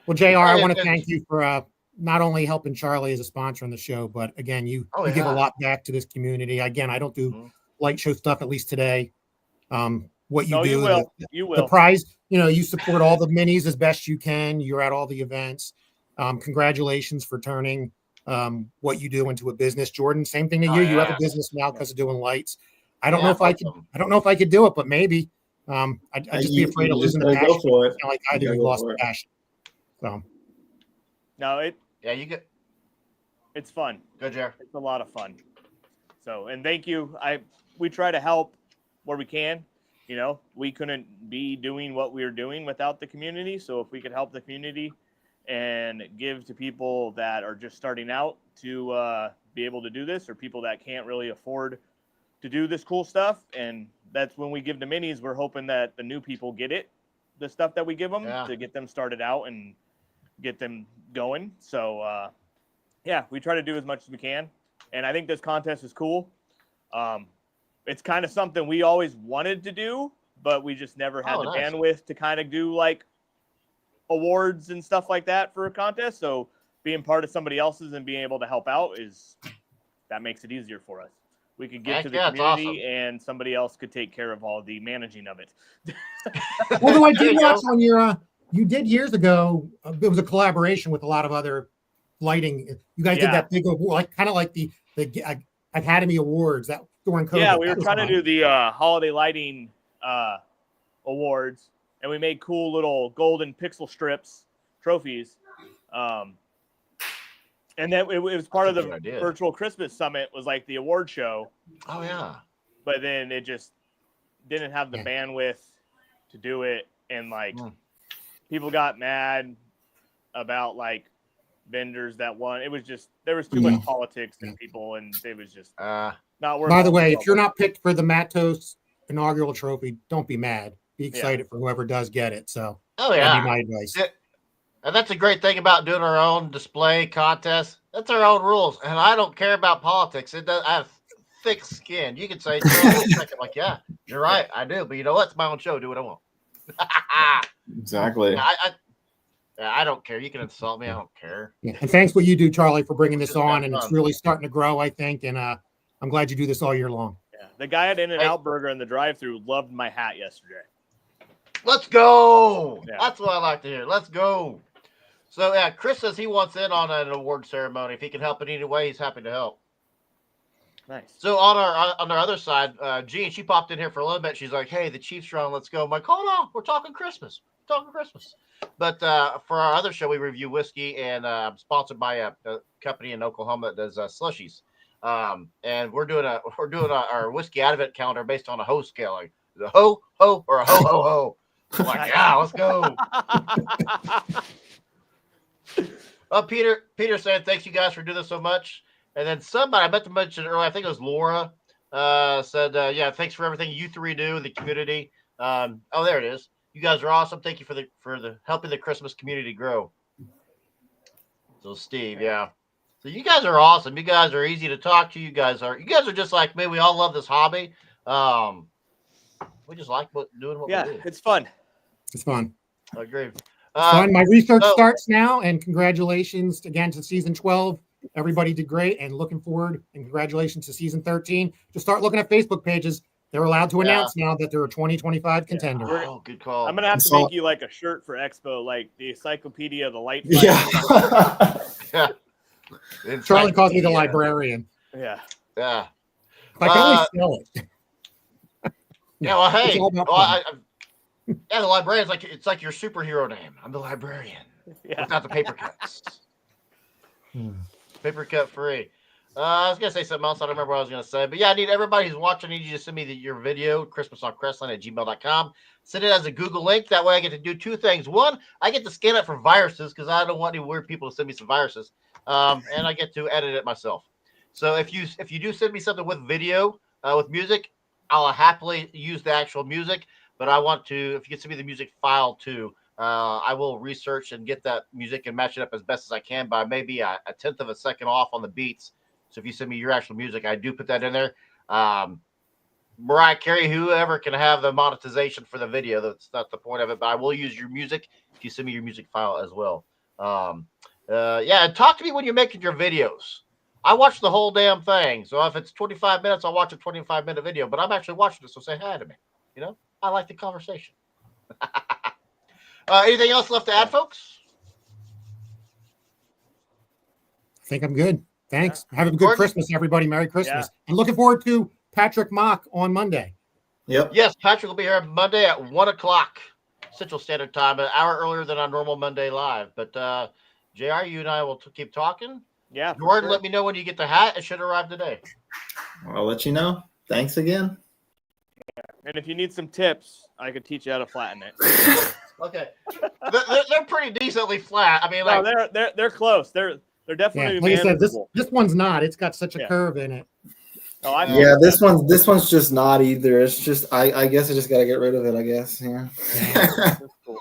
Well, JR, I want to thank you for not only helping Charlie as a sponsor on the show, but again, you give a lot back to this community. Again, I don't do light show stuff, at least today. What you do, you will. The prize, you support all the minis as best you can. You're at all the events. Congratulations for turning what you do into a business. Jordan, same thing to you. You have a business now because of doing lights. I don't know if I could do it, but maybe. I'd just be afraid of losing the passion. Go for it. Like I do, we lost the passion. So no, it's fun. Good, Jared. It's a lot of fun. So, and thank you. We try to help where we can. We couldn't be doing what we were doing without the community. So if we could help the community and give to people that are just starting out to be able to do this, or people that can't really afford to do this cool stuff, and that's when we give the minis, we're hoping that the new people get it, the stuff that we give them to get them started out and get them going. So we try to do as much as we can, and I think this contest is cool. It's kind of something we always wanted to do, but we just never had the bandwidth to kind of do like awards and stuff like that for a contest. So being part of somebody else's and being able to help out that makes it easier for us. We could give to the community and somebody else could take care of all the managing of it. Although I did watch on your, you did years ago, it was a collaboration with a lot of other lighting. You guys did that big, like kind of like the Academy Awards that during COVID. Yeah, we were trying to do the holiday lighting awards, and we made cool little golden pixel strips trophies. And then it was part of the virtual Christmas summit, was like the award show. Oh yeah. But then it just didn't have the bandwidth to do it, and like people got mad about like vendors that won. It was just, there was too much politics and people, and it was just not worth. By the way, if you're not picked for the Mattos inaugural trophy, don't be mad. Be excited for whoever does get it. So that'd be my advice. And that's a great thing about doing our own display contest. That's our own rules, and I don't care about politics. It does. I have thick skin. You can say, I'm like, yeah, you're right, I do. But you know what? It's my own show. Do what I want. Exactly. I don't care. You can insult me. I don't care. Yeah. And thanks what you do, Charlie, for bringing this on. And it's really starting to grow, I think. And I'm glad you do this all year long. Yeah. The guy at In-N-Out Burger in the drive-thru loved my hat yesterday. Let's go. Yeah. That's what I like to hear. Let's go. So, yeah, Chris says he wants in on an award ceremony. If he can help in any way, he's happy to help. Nice. So on our other side, Jean, she popped in here for a little bit. She's like, "Hey, the Chiefs are on. Let's go." I'm like, "Hold on, we're talking Christmas. But for our other show, we review whiskey, and sponsored by a company in Oklahoma that does slushies. And we're doing our whiskey advent calendar based on a ho scale, like the ho or a ho ho ho. I'm like, yeah, let's go. Peter saying thanks you guys for doing this so much. And then somebody, I meant to mention earlier, I think it was Laura, said, yeah, thanks for everything you three do in the community. Oh, there it is. You guys are awesome. Thank you for the helping the Christmas community grow. So Steve, yeah. So you guys are awesome. You guys are easy to talk to. You guys are just like me. We all love this hobby. We just like doing what we do. It's fun. It's fun. I agree. Fun. My research starts now, and congratulations again to season 12. Everybody did great, and looking forward, and congratulations to season 13. Just start looking at Facebook pages. They're allowed to announce now that they're a 2025 contender. Oh, good call. I'm going to have to make you like a shirt for Expo, like the Encyclopedia of the Light. Yeah. Charlie calls me the librarian. Yeah. Yeah. I can only sell it. Yeah, well, hey. The librarian's it's like your superhero name. I'm the librarian. Yeah. Without the paper cuts. Paper cut free. I was gonna say something else. I don't remember what I was gonna say, but yeah, I need everybody who's watching. I need you to send me your video, christmasoncrestline@gmail.com. Send it as a Google link. That way, I get to do two things. One, I get to scan it for viruses because I don't want any weird people to send me some viruses, and I get to edit it myself. So if you do send me something with video, with music, I'll happily use the actual music. But I want to, if you can send me the music file too. I will research and get that music and match it up as best as I can by maybe a tenth of a second off on the beats. So if you send me your actual music, I do put that in there. Mariah Carey, whoever can have the monetization for the video. That's not the point of it, but I will use your music if you send me your music file as well. Yeah, and talk to me when you're making your videos. I watch the whole damn thing. So if it's 25 minutes, I'll watch a 25-minute video, but I'm actually watching it, so say hi to me. You know, I like the conversation. Anything else left to add, folks? I think I'm good. Thanks. Have a good Christmas, everybody. Merry Christmas. And looking forward to Patrick Mach on Monday. Yep. Yes, Patrick will be here Monday at 1 o'clock Central Standard Time, an hour earlier than our normal Monday live. But JR, you and I will keep talking. Yeah. Jordan, let me know when you get the hat. It should arrive today. I'll let you know. Thanks again. And if you need some tips, I could teach you how to flatten it. Okay, they're pretty decently flat. I mean, like they're close. They're definitely like I said, this one's not. It's got such a curve in it. Oh, I know. Yeah, this one's just not either. It's just I guess I just gotta get rid of it. I guess Cool.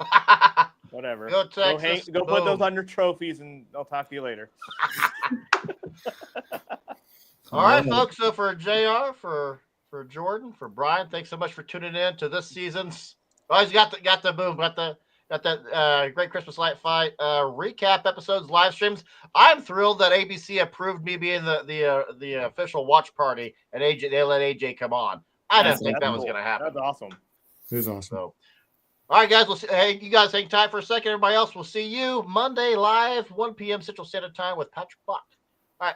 Whatever. Go put those on your trophies, and I'll talk to you later. All right, folks. So for JR, for Jordan, for Brian, thanks so much for tuning in to this season's. Oh, he's got that Great Christmas Light Fight recap episodes, live streams. I'm thrilled that ABC approved me being the official watch party, and they let AJ come on. I didn't think that was going to happen. That's awesome. It was awesome. All right, guys. Hey, you guys hang tight for a second. Everybody else, we'll see you Monday live, 1 p.m. Central Standard Time with Patrick Bach.